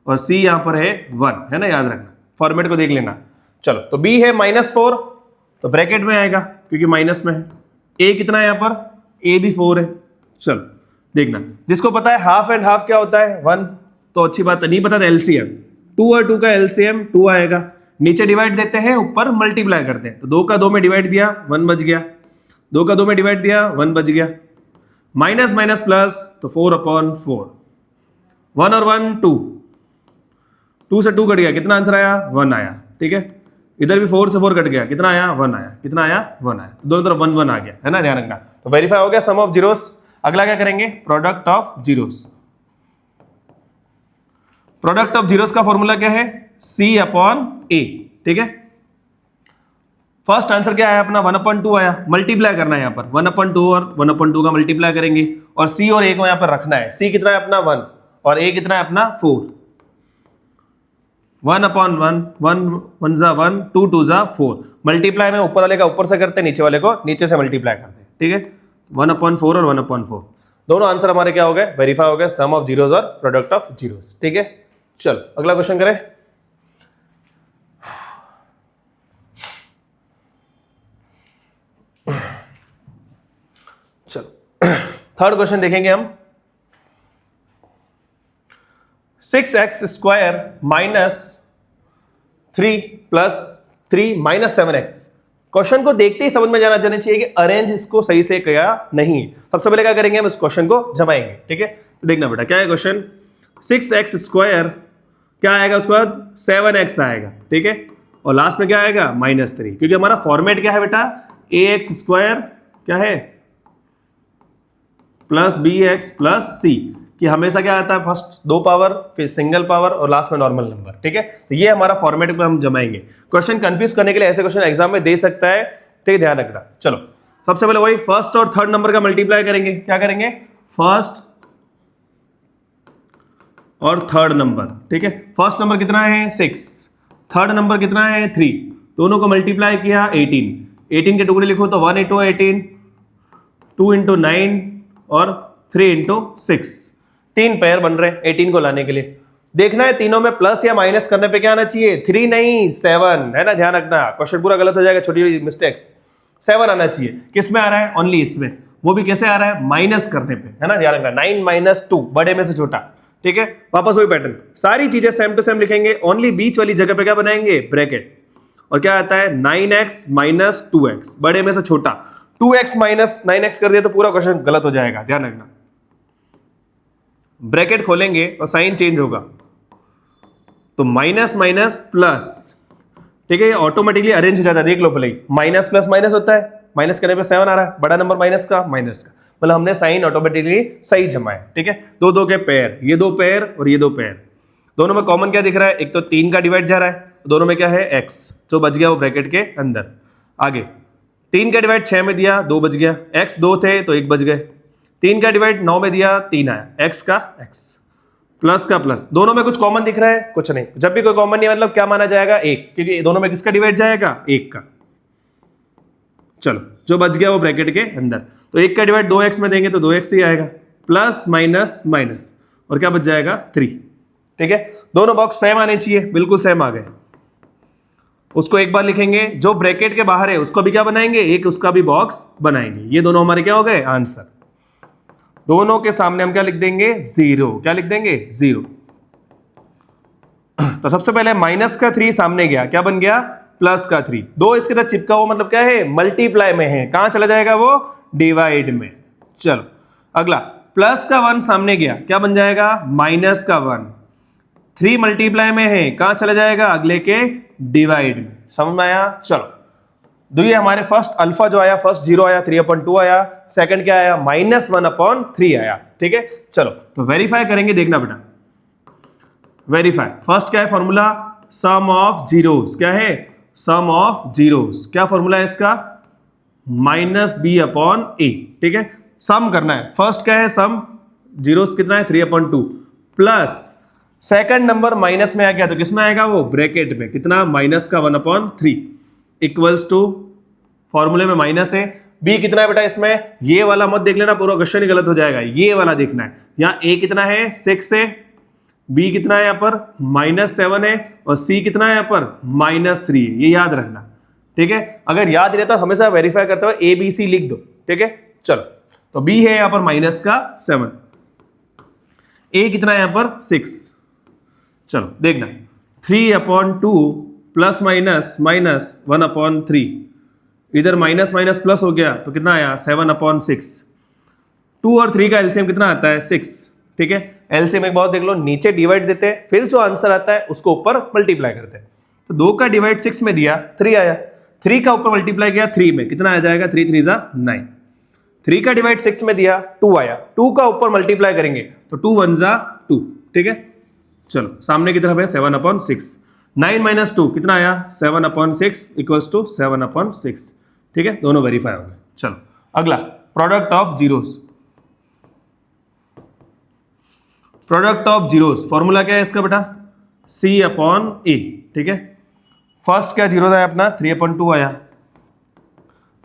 और c यहाँ पर है 1, है ना, याद रखना, फॉर्मेट को देख लेना। चलो तो b है -4, तो ब्रैकेट में आएगा क्योंकि माइनस में है। a कितना है यहाँ पर, a भी 4 है। चलो देखना, जिसको पता है हाफ एंड हाफ क्या होता है, 1, तो अच्छी बात है, नहीं पता था एलसीएम, 2 और 2 का एलसीएम 2 आएगा, नीचे डिवाइड देते हैं, ऊपर मल्टीप्लाई करते हैं, तो 2 का 2 में डिवाइड दिया 1 बच गया, 2 का 2 में डिवाइड दिया 1 बच गया, माइनस माइनस प्लस, तो 4/4, 1 और 1 2, 2 से 2 कट गया, कितना आंसर आया, 1 आया, ठीक है। इधर भी 4 से 4 कट गया, कितना आया, 1 आया, कितना आया, 1 आया, तो दोनों तरफ 1 1 आ गया, है ना, ध्यान रखना। तो वेरीफाई हो गया सम ऑफ जीरोस। अगला क्या करेंगे, product of zeros. Product of zeros का फॉर्मूला क्या है, c/a, ठीक है। फर्स्ट आंसर क्या आया अपना, 1/2 आया, मल्टीप्लाई करना है यहाँ पर, 1/2 और 1/2 का मल्टीप्लाई करेंगे, और c और a को यहाँ पर रखना है। c कितना है अपना 1, और a कितना है अपना 4, 1/1, 1 1 जा 1, 2 2 जा 4, मल्टीप्लाई में ऊपर वाले का ऊपर से करते हैं, नीचे वाले को नीचे से मल्टीप्लाई करते हैं, ठीक है। 1/4 और 1/4, दोनों आंसर हमारे क्या हो गए, वेरीफाई हो गए, सम ऑफ जीरोस और प्रोडक्ट ऑफ जीरोस, ठीक है। चलो अगला क्वेश्चन करें। चलो थर्ड क्वेश्चन देखेंगे हम, 6x² minus 3 plus 3 minus 7x। Question को देखते ही समझ में जाना चाहिए कि अरेंज इसको सही से किया नहीं। सबसे पहले क्या करेंगे, हम इस क्वेश्चन को जमाएंगे, ठीक है। तो देखना बेटा क्या है क्वेश्चन, 6x² क्या आएगा, उसके बाद 7x आएगा, ठीक है, और लास्ट में क्या आएगा, -3, क्योंकि हमारा फॉर्मेट क्या है बेटा, ax² क्या है प्लस bx प्लस c, कि हमेशा क्या आता है, फर्स्ट 2 पावर, फिर सिंगल पावर, और लास्ट में नॉर्मल नंबर, ठीक है। तो ये हमारा फॉर्मेट में हम जमाएंगे। क्वेश्चन कंफ्यूज करने के लिए ऐसे क्वेश्चन एग्जाम में दे सकता है, ठीक है, ध्यान रखना। चलो सबसे पहले वही फर्स्ट और थर्ड नंबर का मल्टीप्लाई करेंगे, क्या करेंगे, फर्स्ट और थर्ड नंबर, ठीक है। फर्स्ट नंबर कितना है 6, थर्ड नंबर कितना है 3, दोनों को मल्टीप्लाई किया 18, 18 के टुकड़े लिखो तो 1 × 18, 2 × 9 और 3 × 6, 3 पेयर बन रहे हैं 18 को लाने के लिए। देखना है तीनों में प्लस या माइनस करने पे क्या आना चाहिए, 3 नहीं 7, है ना, ध्यान रखना, क्वेश्चन पूरा गलत हो जाएगा, छोटी मिस्टेक्स। 7 आना चाहिए, किस में आ रहा है, ओनली इसमें, वो भी कैसे आ रहा है, माइनस करने पे, है ना, ध्यान रखना, 9 - 2, बड़े में से छोटा, ठीक है। वापस वही पैटर्न, सारी चीजें सेम टू सेम लिखेंगे, ओनली बीच वाली जगह पे क्या बनाएंगे, ब्रैकेट, और क्या आता है 9x - 2x, बड़े में से छोटा, 2x - 9x कर दिया तो पूरा क्वेश्चन गलत हो जाएगा, ध्यान रखना। ब्रैकेट खोलेंगे और साइन चेंज होगा, तो माइनस माइनस प्लस, ठीक है, ये ऑटोमेटिकली अरेंज हो जाता है, देख लो भले ही, माइनस प्लस माइनस होता है, माइनस करने पे 7 आ रहा है, बड़ा नंबर माइनस का, मतलब हमने साइन ऑटोमेटिकली सही जमाया, ठीक है। 2 2 के पेयर, ये 2 पेयर और ये 2 पेयर, दोनों में कॉमन क्या दिख रहा है, एक तो 3 का डिवाइड जा रहा है, दोनों में क्या है x, जो बच गया वो ब्रैकेट के अंदर। आगे 3 का डिवाइड 6 में दिया 2 बच गया, x 2 थे तो 1 बच गए, 3 का डिवाइड 9 में दिया 3 आया, x का x, प्लस का प्लस, दोनों में कुछ कॉमन दिख रहा है, कुछ नहीं, जब भी कोई कॉमन नहीं मतलब क्या माना जाएगा 1, क्योंकि दोनों में किसका डिवाइड जाएगा, 1 का। चलो जो बच गया वो ब्रैकेट के अंदर, तो 1 का डिवाइड 2x में देंगे तो 2x ही आएगा, प्लस माइनस माइनस, और क्या बच जाएगा 3। ठीक है, दोनों बॉक्स सेम आने चाहिए, बिल्कुल सेम आ गए। उसको एक बार लिखेंगे, जो ब्रैकेट के बाहर है उसको भी क्या बनाएंगे, एक उसका भी बॉक्स बनाएंगे। ये दोनों हमारे क्या हो गए आंसर। दोनों के सामने हम क्या लिख देंगे 0। क्या लिख देंगे 0। तो सबसे पहले माइनस का 3 सामने गया, क्या बन गया प्लस का 3। दो इसके साथ चिपका हुआ मतलब क्या है मल्टीप्लाई में है, कहां चला जाएगा वो डिवाइड में। चलो अगला, प्लस का 1 सामने गया, क्या बन जाएगा माइनस का 1। 3 मल्टीप्लाई में है, कहां चला जाएगा अगले के डिवाइड में। समझ में आया। चलो दुई हमारे फर्स्ट अल्फा जो आया, फर्स्ट 0 आया, 3/2 आया, सेकंड क्या आया -1/3 आया। ठीक है, चलो तो वेरीफाई करेंगे, देखना बेटा वेरीफाई। फर्स्ट क्या है फॉर्मूला, सम ऑफ जीरोस। क्या है सम ऑफ जीरोस, क्या फॉर्मूला है इसका -b/a। ठीक है, सम करना है। फर्स्ट क्या है सम, जीरोस कितना है 3/2 प्लस सेकंड नंबर माइनस में आ गया तो किसमें आएगा वो ब्रैकेट में, कितना -1/3 इक्वल्स टू, फॉर्मूले में माइनस है। b कितना है बेटा इसमें, ये वाला मत देख लेना, पूरा क्वेश्चन ही गलत हो जाएगा, ये वाला देखना है। यहाँ a कितना है 6 है, b कितना है यहाँ पर -7 है, और c कितना है यहाँ पर -3 है। ये याद रखना। ठीक है, अगर याद नहीं रहता तो हमेशा वेरीफाई करते हुए a b c लिख दो। ठीक है, चलो तो b है यहाँ पर -7, a कितना है यहाँ पर 6। चलो देखना 3/2 प्लस माइनस -1/3, इधर माइनस माइनस प्लस हो गया तो कितना आया 7/6। 2 और 3 का एलसीएम कितना आता है 6। ठीक है, एलसीएम एक बात देख लो, नीचे डिवाइड देते हैं, फिर जो आंसर आता है उसको ऊपर मल्टीप्लाई करते हैं। तो 2 का डिवाइड 6 में दिया 3 आया, 3 का ऊपर मल्टीप्लाई किया 3 में, कितना आ जाएगा 3 3 9। 3 का डिवाइड 6 में दिया 2 आया, 2 का ऊपर मल्टीप्लाई करेंगे तो 2 1 2। ठीक है, चलो सामने की तरफ है 7/6। 9 - 2 कितना आया 7/6 इक्वल्स टू 7/6। ठीक है, दोनों वेरीफाई हो गए। चलो अगला, product of zeros. Product of zeros formula क्या है इसका बेटा C/A। ठीक है, फर्स्ट क्या जीरो आया अपना 3/2 आया,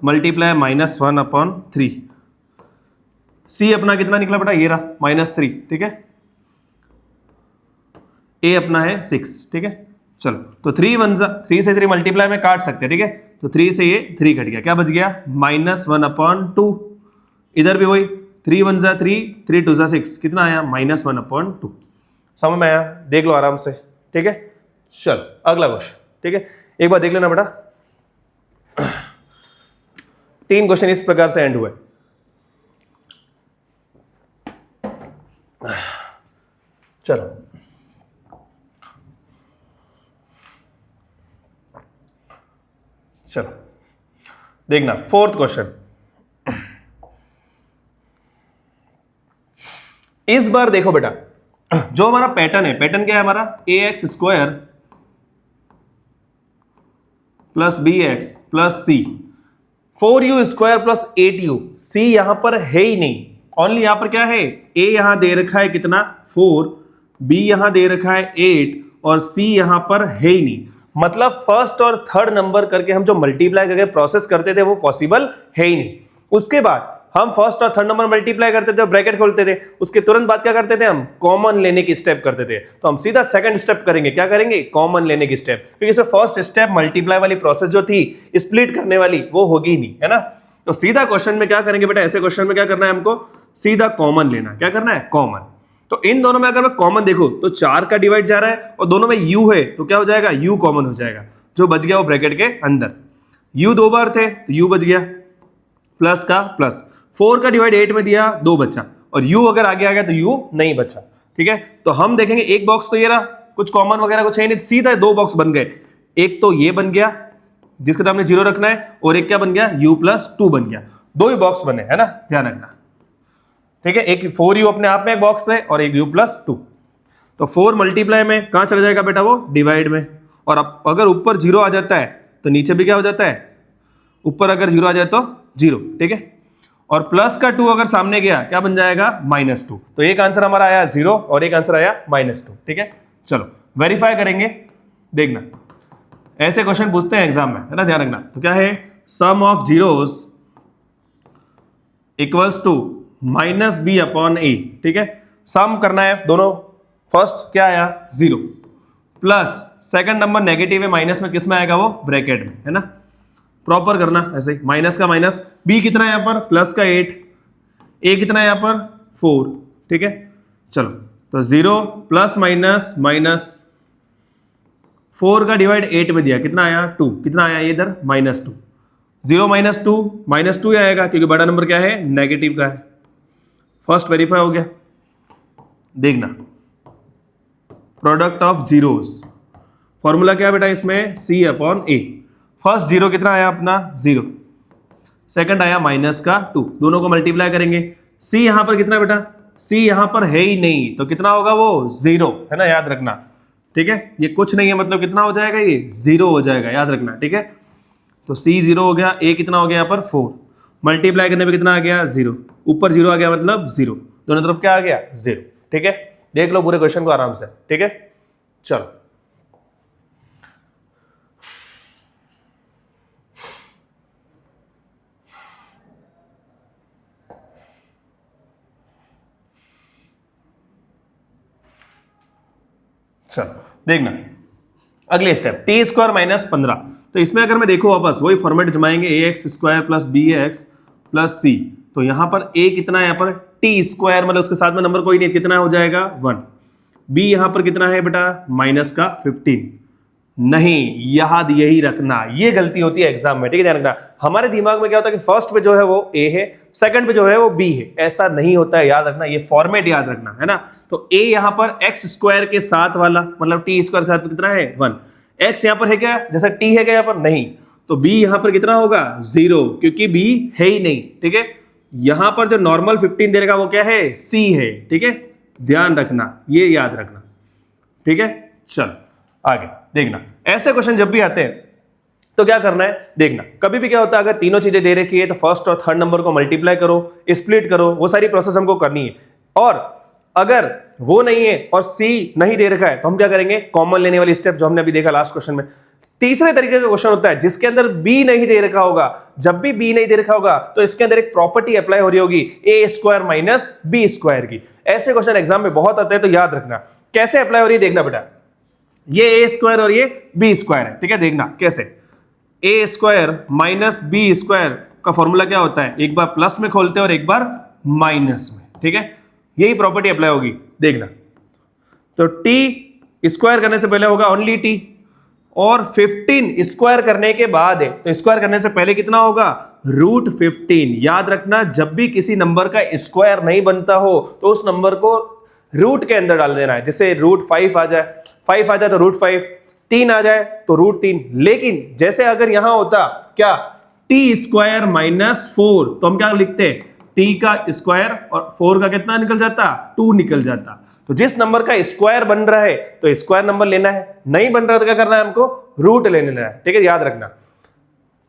मल्टीप्लाई -1/3। C अपना कितना निकला बेटा, ये रहा -3। ठीक है, A अपना है 6। ठीक है, चलो तो 3 से 3 मल्टीप्लाई में काट सकते हैं। ठीक है, तो 3 से ये 3 कट गया, क्या बच गया -1/2। इधर भी वही 3 1 3, 3 2 6, कितना आया -1/2। समझ में आया, देख लो आराम से। ठीक है, चलो अगला क्वेश्चन। ठीक है, एक बार देख लेना बेटा, 3 क्वेश्चन इस प्रकार से एंड हुए। चलो चलो देखना फोर्थ क्वेश्चन। इस बार देखो बेटा, जो हमारा पैटर्न है, पैटर्न क्या है हमारा ax² plus bx plus c, 4u² plus 8u। c यहां पर है ही नहीं, ओनली यहां पर क्या है a यहां दे रखा है कितना 4, b यहां दे रखा है 8 और c यहां पर है ही नहीं। मतलब फर्स्ट और थर्ड नंबर करके हम जो मल्टीप्लाई करके प्रोसेस करते थे वो पॉसिबल है ही नहीं। उसके बाद हम फर्स्ट और थर्ड नंबर मल्टीप्लाई करते थे, ब्रैकेट खोलते थे, उसके तुरंत बाद क्या करते थे हम कॉमन लेने की स्टेप करते थे। तो हम सीधा सेकंड स्टेप करेंगे, क्या करेंगे कॉमन लेने की स्टेप, क्योंकि इसमें फर्स्ट स्टेप मल्टीप्लाई वाली प्रोसेस जो थी स्प्लिट करने वाली वो होगी नहीं, है ना। तो सीधा क्वेश्चन में क्या करेंगे बेटा, ऐसे क्वेश्चन में क्या करना है हमको सीधा कॉमन लेना। क्या करना है कॉमन। तो इन दोनों में अगर मैं कॉमन देखूं तो 4 का डिवाइड जा रहा है और दोनों में u है तो क्या हो जाएगा u कॉमन हो जाएगा, जो बच गया वो ब्रैकेट के अंदर। u 2 बार थे तो u बच गया, प्लस का प्लस। 4 का डिवाइड 8 में दिया 2 बचा, और u अगर आगे आ गया तो u नहीं बचा। ठीक है, तो हम देखेंगे एक बॉक्स तो ये रहा, कुछ कॉमन वगैरह कुछ है नहीं, सीधा 2 बॉक्स बन गए। एक तो ये बन गया जिसके सामने 0 रखना है, और एक क्या बन गया u+2 बन गया। 2 ही बॉक्स बने, है ना, ध्यान रखना। ठीक है, एक 4u अपने आप में एक बॉक्स है और एक u+2। तो 4 मल्टीप्लाई में कहां चला जाएगा बेटा वो डिवाइड में, और अब अगर ऊपर 0 आ जाता है तो नीचे भी क्या हो जाता है, ऊपर अगर 0 आ जाए तो 0। ठीक है, और प्लस का 2 अगर सामने गया क्या बन जाएगा -2। तो एक आंसर हमारा आया 0 और एक आंसर आया -2। ठीक है, चलो वेरीफाई करेंगे, देखना ऐसे क्वेश्चन पूछते हैं एग्जाम में, है ना, ध्यान रखना। तो क्या है sum of zeros equals to -b/a। ठीक है, सम करना है दोनों। फर्स्ट क्या आया 0 प्लस सेकंड नंबर नेगेटिव है, माइनस में किस में आएगा वो ब्रैकेट में, है ना। प्रॉपर करना ऐसे ही, माइनस का माइनस, बी कितना है यहाँ पर प्लस का 8, ए कितना है यहाँ पर 4, ठीक है। चलो तो 0 प्लस माइनस माइनस 4 का डिवाइड 8 में दिया, कितना आया 2, कितना आया इधर -2, 0 -2 ही आएगा क्योंकि बड़ा नंबर क्या है नेगेटिव का है। फर्स्ट वेरीफाई हो गया। देखना प्रोडक्ट ऑफ जीरोस, फॉर्मूला क्या है बेटा इसमें C/A। फर्स्ट 0 कितना आया अपना 0, सेकंड आया माइनस का 2, दोनों को मल्टीप्लाई करेंगे। C यहां पर कितना बेटा, C यहां पर है ही नहीं तो कितना होगा वो 0, है ना, याद रखना, ठीक है। ये कुछ नहीं है मतलब कितना हो जाएगा ये 0 हो जाएगा, याद रखना, ठीक है। तो C 0 हो गया, A कितना हो गया यहाँ पर 4, मल्टीप्लाई करने पे कितना आ गया 0, ऊपर 0 आ गया मतलब 0, दोनों तरफ क्या आ गया 0, ठीक है। देख लो पूरे क्वेश्चन को आराम से, ठीक है। चलो चलो देखना अगले स्टेप, t² - 15। तो इसमें अगर मैं देखूं वापस वही फॉर्मेट जमाएंगे, ax² plus bx plus c। तो यहां पर a कितना है, यहाँ पर t² मतलब उसके साथ में नंबर कोई नहीं, कितना हो जाएगा 1। b यहां पर कितना है बेटा माइनस का 15, नहीं याद यही रखना, ये गलती होती है एग्जाम में, ठीक है, ध्यान रखना। हमारे दिमाग में क्या होता है कि फर्स्ट पे जो है वो a है, सेकंड पे जो है वो b है, ऐसा नहीं होता है, याद रखना, ये फॉर्मेट याद रखना, है ना। तो a यहां पर x² के साथ वाला मतलब t² के साथ कितना है 1, x यहां पर है क्या, जैसे t है क्या यहां पर नहीं, तो b यहां पर कितना होगा 0 क्योंकि b है ही नहीं, ठीक है। यहां पर जो नॉर्मल 15 देगा वो क्या है c है, ठीक है, ध्यान रखना, ये याद रखना, ठीक है। चल आगे देखना, ऐसे क्वेश्चन जब भी आते हैं तो क्या करना है, देखना कभी भी क्या होता है अगर तीनों चीजें दे रखी है तो फर्स्ट और थर्ड नंबर को मल्टीप्लाई करो, स्प्लिट करो, वो सारी प्रोसेस हमको करनी है। और अगर वो नहीं है और सी नहीं दे रखा है तो हम क्या करेंगे, कॉमन लेने वाली स्टेप जो हमने अभी देखा लास्ट क्वेश्चन में। तीसरे तरीके का क्वेश्चन होता है जिसके अंदर बी नहीं दे रखा होगा, जब भी बी नहीं दे रखा होगा तो इसके अंदर एक प्रॉपर्टी अप्लाई हो रही होगी a² - b² की। ऐसे क्वेश्चन एग्जाम में बहुत आते हैं तो याद रखना कैसे अप्लाई हो रही है, देखना बेटा, ये a² और ये b² है, ठीक है, देखना कैसे। a² - b² का फॉर्मूला क्या होता है, एक बार प्लस में खोलते हैं और एक बार माइनस में, ठीक है, यही प्रॉपर्टी अप्लाई होगी, देखना। तो t² करने से पहले होगा ओनली t, और 15² करने के बाद है तो स्क्वायर करने से पहले कितना होगा √15। याद रखना जब भी किसी नंबर का स्क्वायर नहीं बनता हो तो उस नंबर को रूट के अंदर डाल देना है, जैसे √5 आ जाए, 5 आ जाए तो √5, 3 आ जाए तो √3। लेकिन जैसे अगर यहां होता क्या t² - 4 तो हम क्या लिखते हैं t का स्क्वायर और 4 का कितना निकल जाता 2 निकल जाता। तो जिस नंबर का स्क्वायर बन रहा है तो स्क्वायर नंबर लेना है, नहीं बन रहा तो क्या करना है हमको रूट ले लेना है, ठीक है, याद रखना,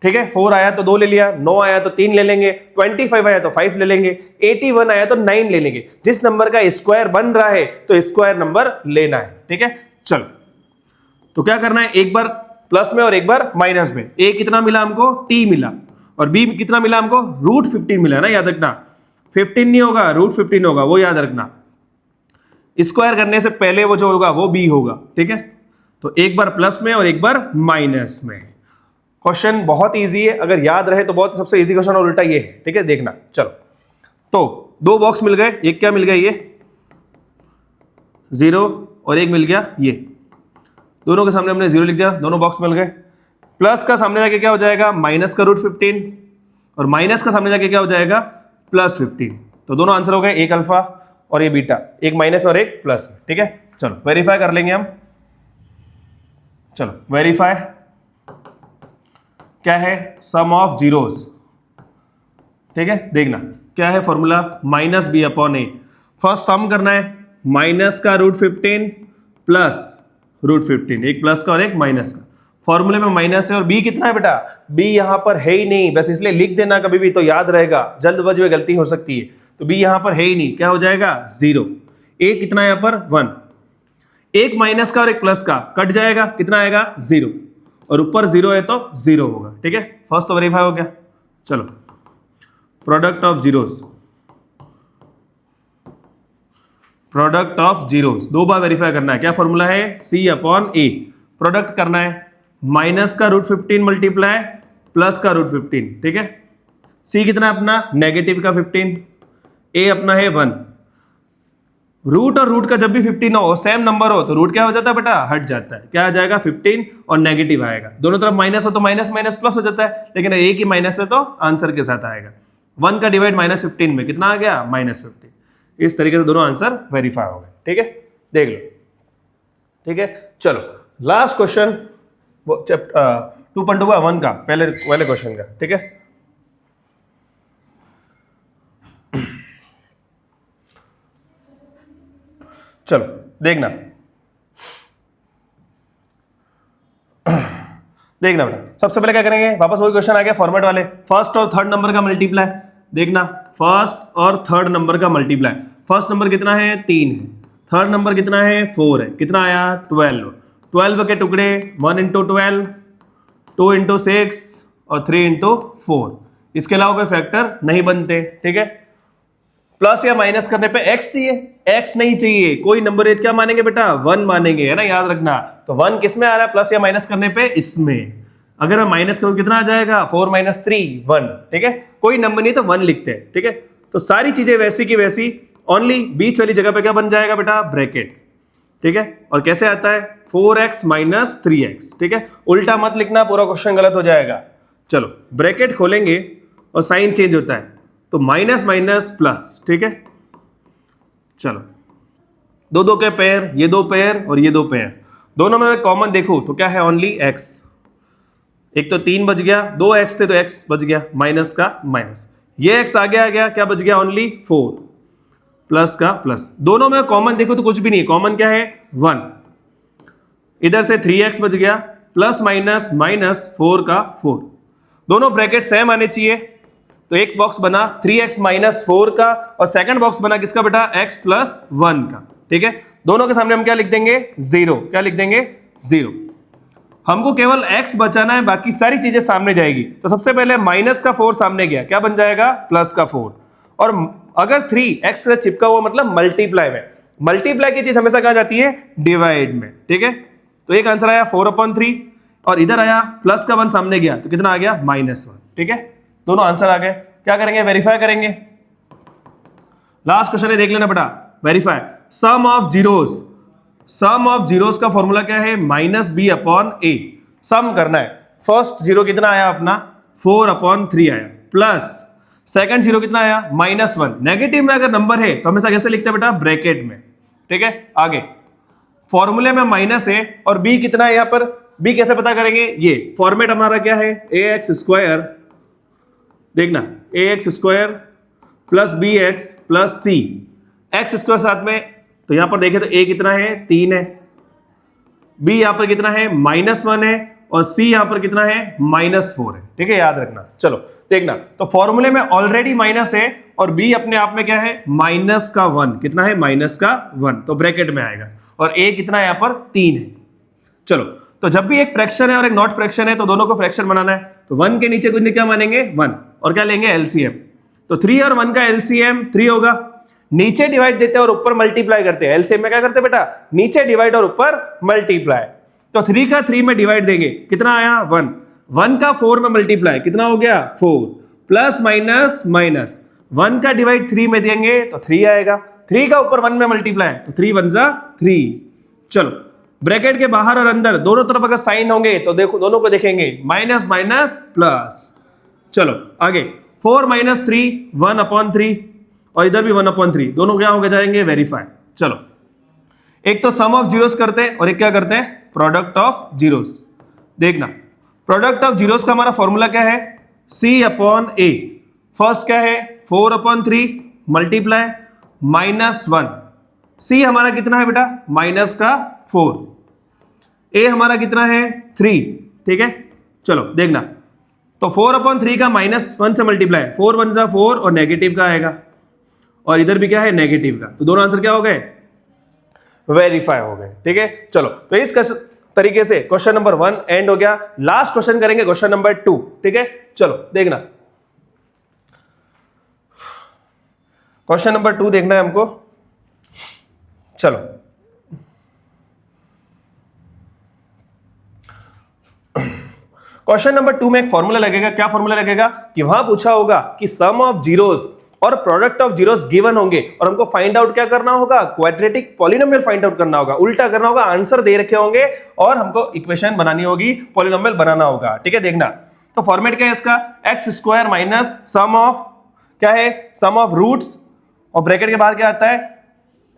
ठीक है। 4 आया तो 2 ले लिया, 9 आया तो 3 ले लेंगे, 25 आया तो 5 ले लेंगे, 81 आया तो 9 ले लेंगे। जिस नंबर का स्क्वायर बन रहा है तो स्क्वायर नंबर लेना है, ठीक है। चलो तो क्या करना है, एक बार प्लस में और एक बार माइनस में। a कितना मिला हमको t मिला, और b कितना मिला हमको √15 मिला ना, याद रखना 15 नहीं होगा √15 होगा, वो याद रखना। स्क्वायर करने से पहले वो जो होगा वो b होगा, ठीक है। तो एक बार प्लस में और एक बार माइनस में। क्वेश्चन बहुत इजी है, अगर याद रहे तो बहुत सबसे इजी क्वेश्चन और उल्टा ये है, ठीक है, देखना। चलो तो 2 बॉक्स मिल गए, एक क्या मिल गया ये 0 और एक मिल गया ये, दोनों के सामने हमने 0 लिख दिया, दोनों बॉक्स मिल गए। प्लस का सामने जाके क्या हो जाएगा माइनस का √15 और माइनस का सामने जाके क्या हो जाएगा +15। तो दोनों आंसर हो गए, एक अल्फा और ये बीटा, एक माइनस और एक प्लस में, ठीक है। चलो वेरीफाई कर लेंगे हम, चलो वेरीफाई क्या है सम ऑफ जीरोस, ठीक है, देखना क्या है फॉर्मूला -b/a। फर्स्ट सम करना है, माइनस का √15 प्लस √15, एक प्लस का और एक माइनस का। फॉर्मूले में माइनस है और b कितना है बेटा, b यहां पर है ही नहीं, बस इसलिए लिख देना कभी भी तो याद रहेगा, जल्दबाजी में गलती हो सकती है। तो b यहां पर है ही नहीं, क्या हो जाएगा 0। a कितना है यहां पर 1, एक माइनस का और एक प्लस का कट जाएगा, कितना आएगा 0, और ऊपर 0 है तो 0 होगा, ठीक है। फर्स्ट तो वेरीफाई हो गया। चलो product of zeros, product of zeros, 2 bar verify करना है। क्या फॉर्मूला है? C upon A। प्रोडक्ट करना है, माइनस का रूट 15 मल्टीप्लाई प्लस का रूट 15, ठीक है। C कितना है अपना? नेगेटिव का 15, A अपना है 1। रूट और रूट का जब भी 15 हो, सेम नंबर हो, तो रूट क्या हो जाता है बेटा? हट जाता है। क्या आ जाएगा? 15 और नेगेटिव आएगा। दोनों तरफ माइनस हो तो माइनस माइनस प्लस हो जाता है, लेकिन एक ही माइनस है तो आंसर के साथ आएगा। 1 का डिवाइड -15 में कितना आ गया? -15। इस तरीके से दोनों आंसर वेरीफाई हो गए, ठीक है। देख लो, ठीक है। चलो लास्ट क्वेश्चन, वो 2.2 का 1 का पहले वाले क्वेश्चन का, ठीक है। चलो देखना देखना बेटा, सबसे पहले क्या करेंगे? वापस वही क्वेश्चन आ गया फॉर्मेट वाले, फर्स्ट और थर्ड नंबर का मल्टीप्लाई। देखना, फर्स्ट और थर्ड नंबर का मल्टीप्लाई। फर्स्ट नंबर कितना है? 3 है। थर्ड नंबर कितना है? 4 है। कितना आया? 12। 12 के टुकड़े 1 × 12, 2 × 6 और 3 × 4। इसके अलावा कोई फैक्टर नहीं बनते, ठीक है। प्लस या माइनस करने पे x चाहिए, x नहीं चाहिए। कोई नंबर क्या मानेंगे बेटा? 1 मानेंगे, है ना, याद रखना। तो 1 किस में आ रहा है? प्लस या माइनस करने पे इसमें। अगर मैं माइनस करूं कितना आ जाएगा? 4 - 3 1, ठीक है। कोई नंबर नहीं तो 1 लिखते हैं, ठीक है। तो सारी चीजें वैसी की वैसी, ओनली बीच वाली जगह पे क्या बन जाएगा बेटा? ब्रैकेट, ठीक है। और कैसे आता है? 4x - 3x, ठीक है। उल्टा मत लिखना, पूरा क्वेश्चन गलत हो जाएगा। चलो ब्रैकेट खोलेंगे और साइन चेंज होता है, तो माइनस माइनस प्लस, ठीक है। चलो दो दो के पेयर, ये 2 पेयर और ये 2 पेयर, दोनों में कॉमन देखूं तो क्या है? Only x। एक तो 3 बच गया, 2x थे तो x बच गया, माइनस का माइनस। ये x आगे आ गया, क्या बच गया? ओनली 4, प्लस का प्लस। दोनों में कॉमन देखो तो कुछ भी नहीं, कॉमन क्या है? 1। इधर से 3x बच गया, प्लस माइनस माइनस 4 का 4। दोनों ब्रैकेट सेम आने चाहिए, तो एक बॉक्स बना 3x - 4 का और सेकंड बॉक्स बना किसका बेटा? x + 1 का, ठीक है। दोनों के सामने हम क्या लिख देंगे? 0। क्या लिख देंगे? 0। हमको केवल x बचाना है, बाकी सारी चीजें सामने जाएगी। तो सबसे पहले माइनस का 4 सामने गया, क्या बन जाएगा? प्लस का 4। और अगर 3 x से चिपका हुआ मतलब मल्टीप्लाई में, मल्टीप्लाई की चीज हमेशा कहां जाती है? डिवाइड में, ठीक है। तो एक आंसर आया 4/3 और इधर आया प्लस का 1 सामने गया तो कितना आ गया? -1, ठीक है। दोनों आंसर आ गए। क्या करेंगे? वेरीफाई करेंगे। लास्ट क्वेश्चन है, देख लेना बेटा, verify. Sum of zeros, sum of zeros का फॉर्मूला क्या है? -b/a। सम करना है। फर्स्ट जीरो कितना आया अपना? 4/3 आया, प्लस सेकंड जीरो कितना आया? -1। नेगेटिव में अगर नंबर है तो हमेशा कैसे लिखते हैं बेटा? ब्रैकेट में, ठीक है। आगे फॉर्मूले में माइनस है और b कितना है यहाँ पर? b कैसे पता करेंगे? ये फॉर्मेट हमारा क्या है? ax², देखना, ax² + bx + c, x² साथ में, तो यहां पर देखें तो a कितना है? 3 है, b यहां पर कितना है? -1 है, और c यहां पर कितना है? -4 है, ठीक है, याद रखना। चलो देखना, तो फॉर्मूले में ऑलरेडी माइनस है और b अपने आप में क्या है? -1। कितना है? -1, तो ब्रैकेट में आएगा। और a कितना है? यहां पर 3 है। चलो, तो जब भी एक फ्रैक्शन है और एक नॉट फ्रैक्शन है तो दोनों को फ्रैक्शन बनाना है, तो 1 के नीचे कुछ क्या मानेंगे? 1, और क्या लेंगे? एलसीएम। तो 3 और 1 का एलसीएम 3 होगा। नीचे डिवाइड देते हैं और ऊपर मल्टीप्लाई करते हैं। एलसीएम में क्या करते हैं बेटा? नीचे डिवाइड और ऊपर मल्टीप्लाई। तो 3 का 3 में डिवाइड देंगे, कितना आया? 1। 1 का 4 में मल्टीप्लाई, कितना हो गया? 4, प्लस माइनस माइनस। 1 का डिवाइड 3 में देंगे तो 3 आएगा। 3 का ऊपर 1 में मल्टीप्लाई, तो 3 × 1 = 3। चलो ब्रैकेट के बाहर और अंदर दोनों तरफ अगर साइन होंगे तो देखो, दोनों को देखेंगे माइनस माइनस प्लस। चलो आगे 4 - 3 1/3 और इधर भी 1/3, दोनों क्या हो गए? जाएंगे वेरीफाई। चलो एक तो सम ऑफ जीरोस करते हैं और एक क्या करते हैं? Product of zeros. देखना, प्रोडक्ट ऑफ जीरोस का हमारा फॉर्मूला क्या है? C/A। फर्स्ट क्या है? 4/3 मल्टीप्लाई -1। C हमारा कितना है बेटा? -4। A हमारा कितना है? 3, ठीक है। चलो देखना, तो 4/3 का -1 से मल्टीप्लाई, 4 × 1 = 4 और नेगेटिव का आएगा, और इधर भी क्या है? नेगेटिव का। तो दोनों आंसर क्या हो गए? वेरीफाई हो गए, ठीक है। चलो तो इस तरीके से क्वेश्चन नंबर 1 एंड हो गया। लास्ट क्वेश्चन करेंगे क्वेश्चन नंबर 2, ठीक है। चलो देखना, क्वेश्चन नंबर 2 देखना है हमको। चलो क्वेश्चन नंबर 2 में एक फॉर्मूला लगेगा। क्या फॉर्मूला लगेगा कि वहां पूछा होगा कि सम ऑफ जीरोस और प्रोडक्ट ऑफ जीरोस गिवन होंगे और हमको फाइंड आउट क्या करना होगा, क्वाड्रेटिक पॉलिनोमियल फाइंड आउट करना होगा, उल्टा करना होगा, आंसर दे रखे होंगे और हमको इक्वेशन बनानी होगी, पॉलिनोमियल बनाना होगा। ठीक है, देखना तो फॉर्मेट क्या है इसका, x square minus sum of क्या है, सम ऑफ रूट्स और ब्रैकेट के बाहर क्या आता है,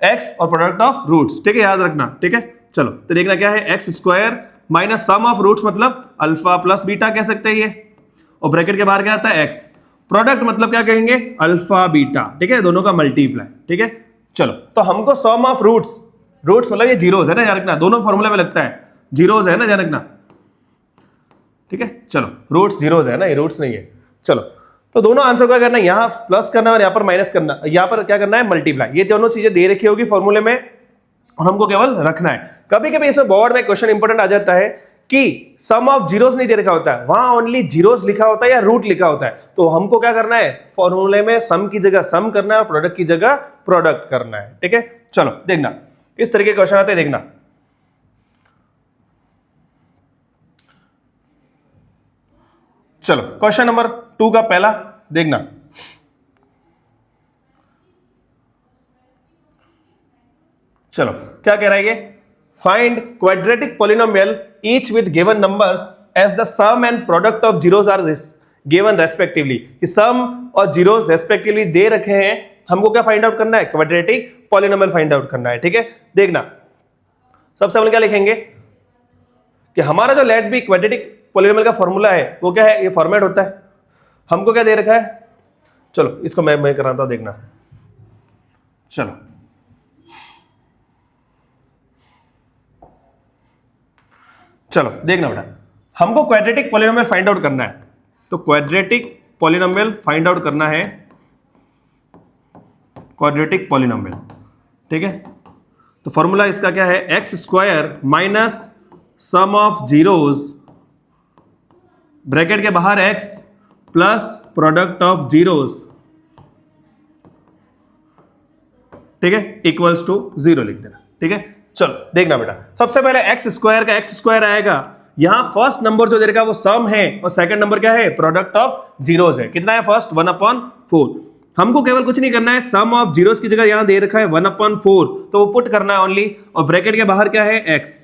एक्स और प्रोडक्ट ऑफ रूट्स। ठीक है, याद रखना। ठीक है, चलो तो देखना क्या है, x square minus sum of roots मतलब अल्फा प्लस बीटा कह सकते हैं ये, और ब्रैकेट के बाहर क्या आता है, एक्स। प्रोडक्ट मतलब क्या कहेंगे, अल्फा बीटा। ठीक है, दोनों का मल्टीप्लाई। ठीक है, चलो तो हमको सम ऑफ रूट्स, रूट्स मतलब ये जीरोस है ना, ध्यान रखना, दोनों फॉर्मूला में लगता है, जीरोस है ना, ध्यान रखना। ठीक है, चलो रूट्स जीरोस है ना, ये रूट्स नहीं है। चलो तो दोनों आंसर क्या करना है, यहाँ प्लस करना और यहाँ पर माइनस करना, यहाँ पर क्या करना है, मल्टीप्लाई। ये दोनों चीजें दे रखी होगी फॉर्मूले में और हमको केवल रखना है। कभी कभी इसमें बोर्ड में क्वेश्चन इंपॉर्टेंट आ जाता है कि सम ऑफ जीरोस नहीं दे रखा होता है, वहां ओनली जीरोस लिखा होता है या रूट लिखा होता है, तो हमको क्या करना है, फॉर्मूले में सम की जगह सम करना है और प्रोडक्ट की जगह प्रोडक्ट करना है। ठीक है, चलो देखना किस तरीके के क्वेश्चन आते हैं, देखना। चलो क्वेश्चन नंबर 2 का पहला देखना। चलो क्या कह रहा है ये, find quadratic polynomial each with given numbers as the sum and product of zeros are given respectively. कि सम और जीरोस रेस्पेक्टिवली दे रखे हैं, हमको क्या फाइंड आउट करना है, क्वाड्रेटिक पॉलिनोमियल फाइंड आउट करना है। ठीक है, देखना सबसे पहले क्या लिखेंगे कि हमारा जो लेट बी क्वाड्रेटिक पॉलिनोमियल का फॉर्मूला है वो क्या है, ये फॉर्मेट होता है। हमको क्या दे रखा है, चलो इसको मैं कराता हूं, देखना। चलो चलो देखना बेटा, हमको क्वाड्रेटिक पॉलिनोमियल फाइंड आउट करना है, तो क्वाड्रेटिक पॉलिनोमियल फाइंड आउट करना है, क्वाड्रेटिक पॉलिनोमियल। ठीक है, तो फॉर्मूला इसका क्या है, x square minus sum of zeros bracket के बाहर x plus product of zeros, ठीक है, इक्वल्स टू 0 लिख देना। ठीक है, चलो देखना बेटा, सबसे पहले एक्स स्क्वायर का एक्स स्क्वायर आएगा, यहां फर्स्ट नंबर जो दे रखा है वो सम है और सेकंड नंबर क्या है, प्रोडक्ट ऑफ जीरोस है। कितना है फर्स्ट, 1/4। हमको केवल कुछ नहीं करना है, सम ऑफ जीरोस की जगह यहां दे रखा है 1/4, तो वो पुट करना है ओनली, और ब्रैकेट के बाहर क्या है, एक्स।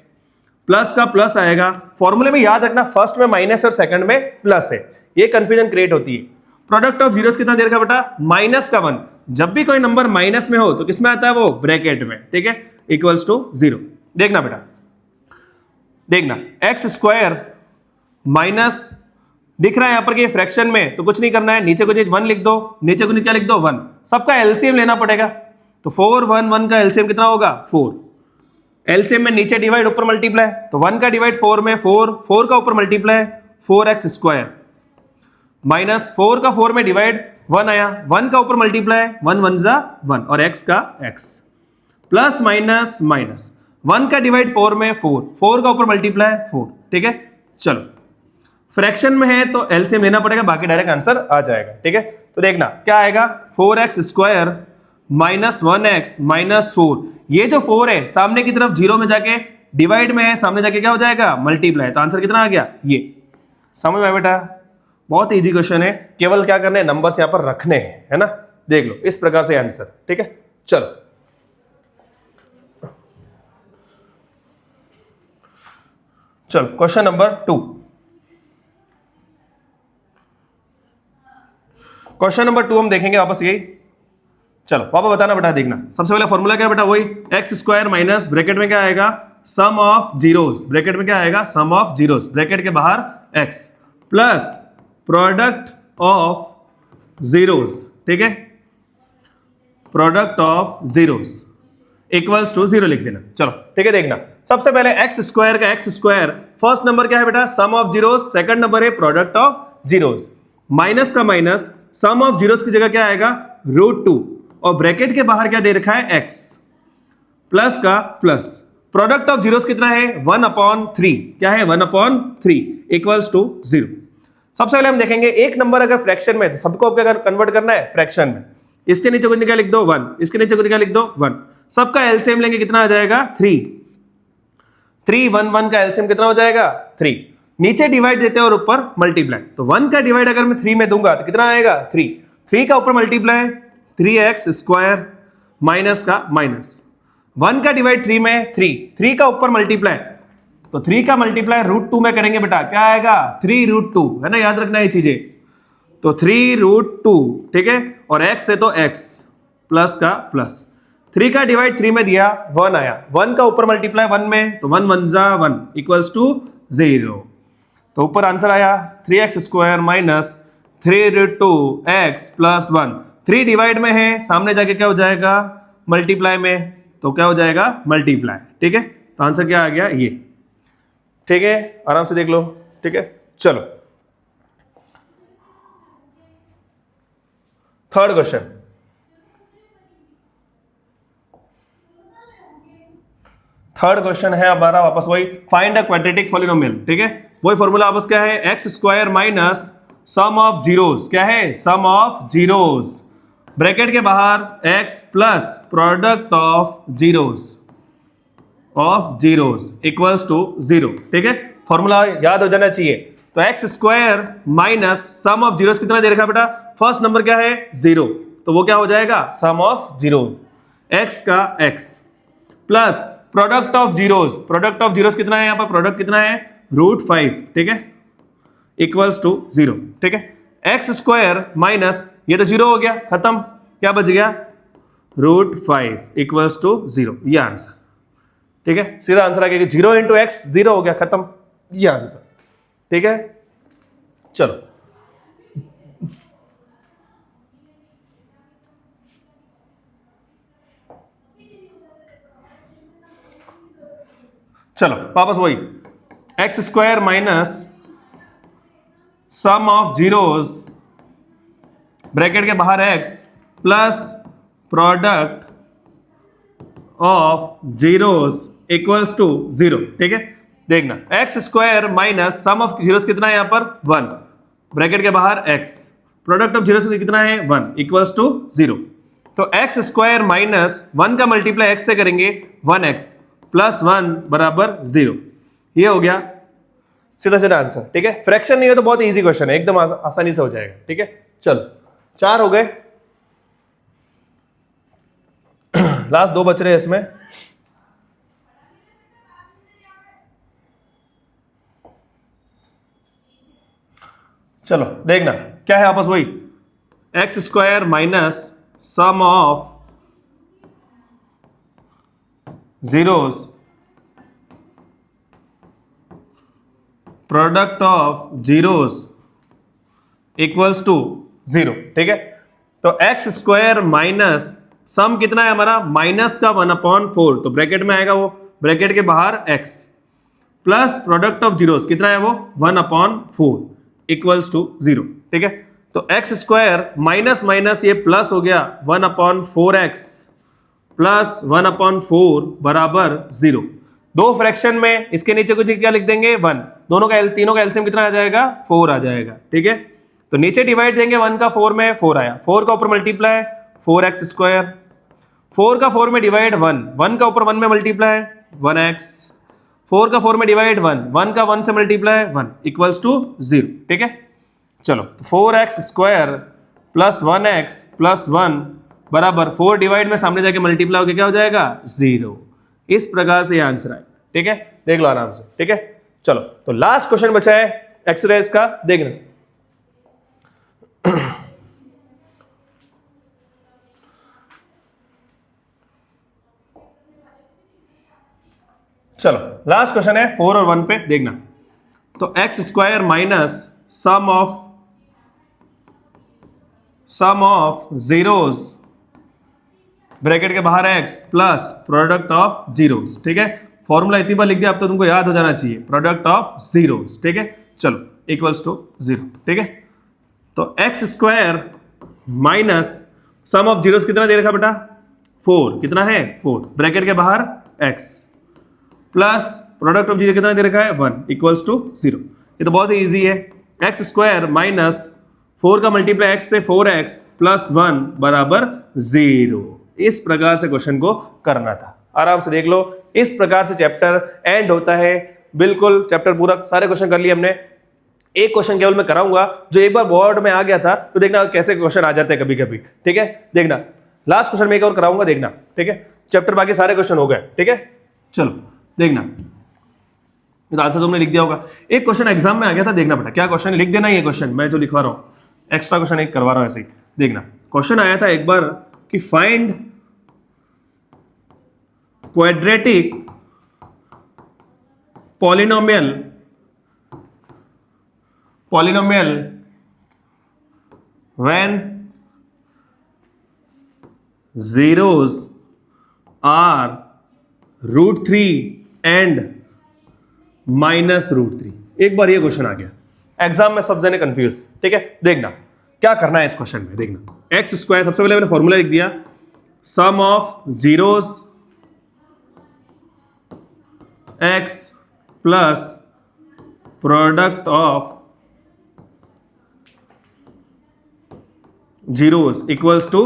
प्लस का प्लस आएगा, फॉर्मूले में याद रखना फर्स्ट में माइनस और सेकंड में प्लस है, ये कंफ्यूजन क्रिएट होती है। प्रोडक्ट ऑफ जीरोस कितना दे रखा बेटा, माइनस का 1। जब भी कोई नंबर माइनस में हो तो किसमें आता है, वो ब्रैकेट में। ठीक है, इक्वल्स टू 0। देखना बेटा, देखना एक्स स्क्वायर माइनस दिख रहा है यहां पर कि फ्रैक्शन में, तो कुछ नहीं करना है, नीचे को 1 लिख दो, नीचे को क्या लिख दो, 1। सबका एलसीएम लेना पड़ेगा, तो 4 1 1 का एलसीएम कितना होगा, 4। एलसीएम में नीचे डिवाइड ऊपर मल्टीप्लाई, तो 1 का डिवाइड 4 में 4, 4 का ऊपर मल्टीप्लाई 4x स्क्वायर माइनस 4 का 4 में डिवाइड 1 आया, 1 का ऊपर मल्टीप्लाई 1 1 जा 1 और x का x, प्लस माइनस माइनस 1 का डिवाइड 4 में 4, 4 का ऊपर मल्टीप्लाई 4। ठीक है, चलो फ्रैक्शन में है तो एलसीएम लेना पड़ेगा, बाकी डायरेक्ट आंसर आ जाएगा। ठीक है, तो देखना क्या आएगा, 4x square minus 1x minus 4। ये जो 4 है सामने की तरफ 0 में जाके डिवाइड में है, सामने जाके क्या हो जाएगा, मल्टीप्लाई, तो आंसर कितना आ गया, ये। समझ में आया बेटा, बहुत इजी क्वेश्चन है, केवल क्या करना है, नंबर्स यहां पर रखने हैं, है ना। देख लो इस प्रकार से आंसर। ठीक है, चलो चलो क्वेश्चन नंबर 2। क्वेश्चन नंबर 2 हम देखेंगे वापस यही। चलो पापा बताना बेटा, देखना सबसे पहले फॉर्मूला क्या है बेटा, वही एक्स स्क्वायर माइनस ब्रैकेट में क्या आएगा, सम ऑफ जीरोस, ब्रैकेट में क्या आएगा, सम ऑफ जीरोस, ब्रैकेट के बाहर x plus product of zeros. ठीक है, product of zeros equals to 0 लिख देना। चलो ठीक है, देखना सबसे पहले एक्स स्क्वायर का एक्स स्क्वायर, फर्स्ट नंबर क्या है बेटा, sum of zeros, second number है प्रोडक्ट ऑफ जीरोस, माइनस का माइनस, सम ऑफ जीरोस की जगह क्या आएगा, √2, और ब्रैकेट के बाहर क्या दे रखा है, x, प्लस का प्लस, प्रोडक्ट ऑफ जीरोस कितना है, 1/3, क्या है 1/3 इक्वल्स टू 0। सबसे पहले हम देखेंगे एक नंबर अगर फ्रैक्शन में, तो सबको क्या कन्वर्ट करना है फ्रैक्शन में। इसके नीचे कुछ क्या लिख दो 1, इसके नीचे कुछ क्या लिख दो 1। सबका एलसीएम लेंगे कितना आ जाएगा 3 3 1 1 का एलसीएम कितना हो जाएगा 3। नीचे डिवाइड देते हैं और ऊपर मल्टीप्लाई, तो 1 का डिवाइड अगर मैं 3 में दूंगा तो कितना आएगा 3 3 का ऊपर मल्टीप्लाई 3x स्क्वायर माइनस का माइनस 1 का डिवाइड 3 में 3 3 का ऊपर मल्टीप्लाई, तो 3 का मल्टीप्लाई √2 में करेंगे बेटा, क्या आएगा 3√2 है ना, याद रखना ये चीजें। तो 3√2 ठीक है, और x है तो x प्लस का प्लस 3 का डिवाइड 3 में दिया 1 आया, 1 का ऊपर मल्टीप्लाई 1 में, तो 1 1 जा 1 इक्वल्स टू 0। तो ऊपर आंसर आया 3x square minus 3√2x plus 1। 3 divide में है, सामने जाके क्या हो जाएगा मल्टीप्लाई में, तो क्या हो जाएगा मल्टीप्लाई। ठीक है, तो आंसर क्या आ गया ये। ठीक है, आराम से देख लो। ठीक है, चलो थर्ड क्वेश्चन। थर्ड क्वेश्चन है हमारा वापस वही, फाइंड अ क्वाड्रेटिक पॉलिनोमियल। ठीक है, वही फॉर्मूला वापस क्या है, x square minus sum of zeros, क्या है सम ऑफ जीरोस, ब्रैकेट के बाहर x plus product of zeros equals to 0। ठीक है, फॉर्मूला याद हो जाना चाहिए। तो x square minus sum of zeros कितना दे रखा बेटा, फर्स्ट नंबर क्या है 0, तो वो क्या हो जाएगा सम ऑफ जीरो x का x plus product of zeros कितना है, यहाँ पर प्रोडक्ट कितना है √5। ठीक है, इक्वल्स टू 0। ठीक है, एक्स स्क्वायर माइनस ये तो 0 हो गया, खत्म, क्या बच गया √5 इक्वल्स टू 0, ये आंसर। ठीक है, सीधा आंसर आ गया 0 इंटू एक्स 0 हो गया, खत्म, ये आंसर। ठीक है, चलो चलो वापस वही, x square minus sum of zeros bracket के बाहर x plus product of zeros equals to 0। ठीक है, देखना x square minus sum of zeros कितना है यहाँ पर 1, ब्रैकेट के बाहर x प्रोडक्ट ऑफ जीरोस कितना है 1 इक्वल्स टू 0। तो एक्स स्क्वायर माइनस 1 का मल्टीप्लाई x से करेंगे 1x प्लस 1 बराबर 0, ये हो गया सीधा सीधा आंसर। ठीक है, फ्रैक्शन नहीं है तो बहुत इजी क्वेश्चन है, एकदम आसानी से हो जाएगा। ठीक है, चलो 4 हो गए, लास्ट 2 बच रहे हैं इसमें। चलो देखना क्या है आपस वही, x square minus sum of zeros product of zeros equals to 0। ठीक है, तो एक्स स्क्वायर माइनस सम कितना है हमारा माइनस का 1/4, तो ब्रैकेट में आएगा वो, ब्रैकेट के बाहर x plus product of zeros कितना है वो 1/4 इक्वल्स टू 0। ठीक है, तो एक्स स्क्वायर माइनस माइनस ये प्लस हो गया 1/4x प्लस 1/4 बराबर 0। 2 फ्रैक्शन में इसके नीचे कुछ क्या लिख देंगे 1, तीनों का एलसीएम कितना आ जाएगा 4 आ जाएगा। ठीक है, तो नीचे डिवाइड देंगे 1 का 4 में 4 आया, 4 का ऊपर मल्टीप्लाई 4x स्क्वायर, 4 का 4 में डिवाइड 1 का ऊपर 1 में मल्टीप्लाई 1x, 4 का 4 में डिवाइड 1 का 1 से मल्टीप्लाई 1 इक्वल्स टू 0। ठीक है, चलो तो 4x square plus 1x plus 1 बराबर 4 डिवाइड में सामने जाके मल्टीप्लाई होकर क्या हो जाएगा 0। इस प्रकार से ये आंसर आए। ठीक है, देख लो आराम से। ठीक है, चलो तो लास्ट क्वेश्चन बचा है एक्सरेज का, देखना। चलो लास्ट क्वेश्चन है 4 और 1 पे, देखना। तो x square minus sum of zeros bracket के बाहर x plus product of zeros. ठीक है, फॉर्मूला इतनी बार लिख दिया, अब तो तुमको याद हो जाना चाहिए, प्रोडक्ट ऑफ जीरोस। ठीक है, चलो इक्वल्स टू 0। ठीक है, तो x square minus sum of zeros कितना दे रखा बेटा 4, कितना है 4, ब्रैकेट के बाहर x plus product of zero कितना दे रखा है 1 इक्वल्स टू 0। ये तो बहुत ही ईजी है, एक्स स्क्वायर माइनस 4 का मल्टीप्लाई x से 4x प्लस 1 बराबर 0। इस प्रकार से क्वेश्चन को करना था। आराम से देख लो, इस प्रकार से चैप्टर एंड होता है। बिल्कुल चैप्टर पूरा सारे क्वेश्चन कर लिए हमने। एक क्वेश्चन केवल मैं कराऊंगा जो एक बार बोर्ड में आ गया था, तो देखना कैसे क्वेश्चन आ जाते हैं कभी कभी, ठीक है। देखना लास्ट क्वेश्चन में एक और कराऊंगा, देखना, ठीक है। चैप्टर बाकी सारे क्वेश्चन हो गए, ठीक है। चलो देखना, तो आंसर तुमने लिख दिया होगा। एक क्वेश्चन एग्जाम में आ गया था, देखना बेटा क्या क्वेश्चन, लिख देना ये क्वेश्चन, मैं जो लिखवा रहा हूं एक्स्ट्रा क्वेश्चन एक करवा रहा हूं ऐसे ही। देखना क्वेश्चन आया था एक बार कि find quadratic polynomial when zeros are √3 and -√3। एक बार ये क्वेश्चन आ गया एग्जाम में, सब जने कंफ्यूज, ठीक है। देखना क्या करना है इस क्वेश्चन में। देखना एक्स स्क्वायर, सबसे पहले मैंने फॉर्मूला लिख दिया, sum of zeros x plus product of zeros equals to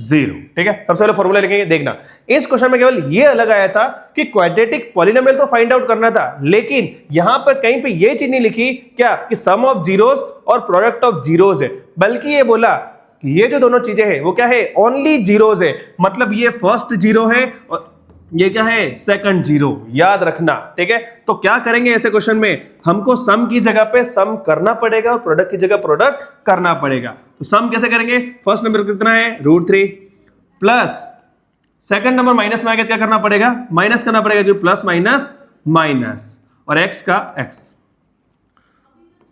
0, ठीक है। सबसे पहले फॉर्मूला लिखेंगे। देखना इस क्वेश्चन में केवल ये अलग आया था कि क्वाड्रेटिक पॉलिनोमियल तो फाइंड आउट करना था, लेकिन यहां पर कहीं पे ये चीज नहीं लिखी क्या कि सम ऑफ जीरोस और प्रोडक्ट ऑफ जीरोस है, बल्कि ये बोला कि ये जो दोनों चीजें हैं वो क्या है, ओनली जीरोस है। मतलब ये फर्स्ट जीरो है और ये क्या है, सेकंड जीरो, याद रखना, ठीक है। तो क्या करेंगे ऐसे क्वेश्चन में, हमको सम की जगह पे सम करना पड़ेगा और प्रोडक्ट की जगह प्रोडक्ट करना पड़ेगा। तो सम कैसे करेंगे, फर्स्ट नंबर कितना है √3 प्लस सेकंड नंबर माइनस में आगे क्या करना पड़ेगा, माइनस करना पड़ेगा, क्योंकि प्लस माइनस माइनस, और एक्स का x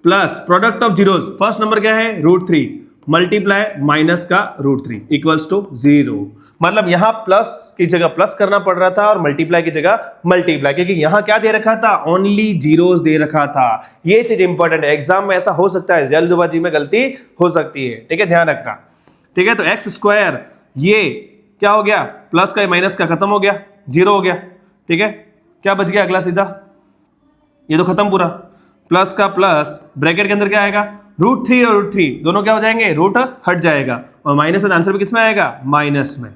plus product of zeros, first number क्या है √3 मल्टीप्लाई माइनस का √3 इक्वल्स टू 0। मतलब यहां प्लस की जगह प्लस करना पड़ रहा था और मल्टीप्लाई की जगह मल्टीप्लाई, क्योंकि यहां क्या दे रखा था, ओनली जीरोस दे रखा था। ये चीज इंपॉर्टेंट है, एग्जाम में ऐसा हो सकता है, जल्दबाजी में गलती हो सकती है, ठीक है, ध्यान रखना, ठीक है। तो एक्स स्क्वायर ये क्या हो गया, प्लस का माइनस का खत्म हो गया, 0 हो गया, ठीक है। क्या बच गया अगला सीधा, ये तो खत्म पूरा, प्लस का प्लस ब्रैकेट के अंदर क्या आएगा, √3 और √3 दोनों क्या हो जाएंगे, रूट हट जाएगा, और माइनस में आंसर भी किस में आएगा, माइनस में,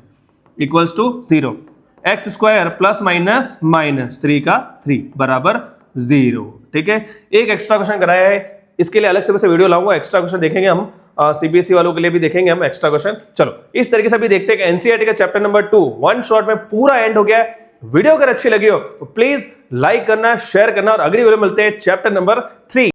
equals to 0। X square plus minus minus 3 का 3 बराबर 0, ठीक है। एक एक्स्ट्रा क्वेश्चन कराया है, इसके लिए अलग से वैसे वीडियो लाऊंगा, एक्स्ट्रा क्वेश्चन देखेंगे हम, सीबीएसई वालों के लिए भी देखेंगे हम एक्स्ट्रा क्वेश्चन। चलो इस तरीके से भी देखते हैं कि एनसीईआरटी का चैप्टर नंबर 2 वन शॉट में पूरा एंड हो गया है। वीडियो अगर अच्छी लगी हो तो प्लीज लाइक करना, शेयर करना, और अगली वीडियो मिलते हैं चैप्टर नंबर 3।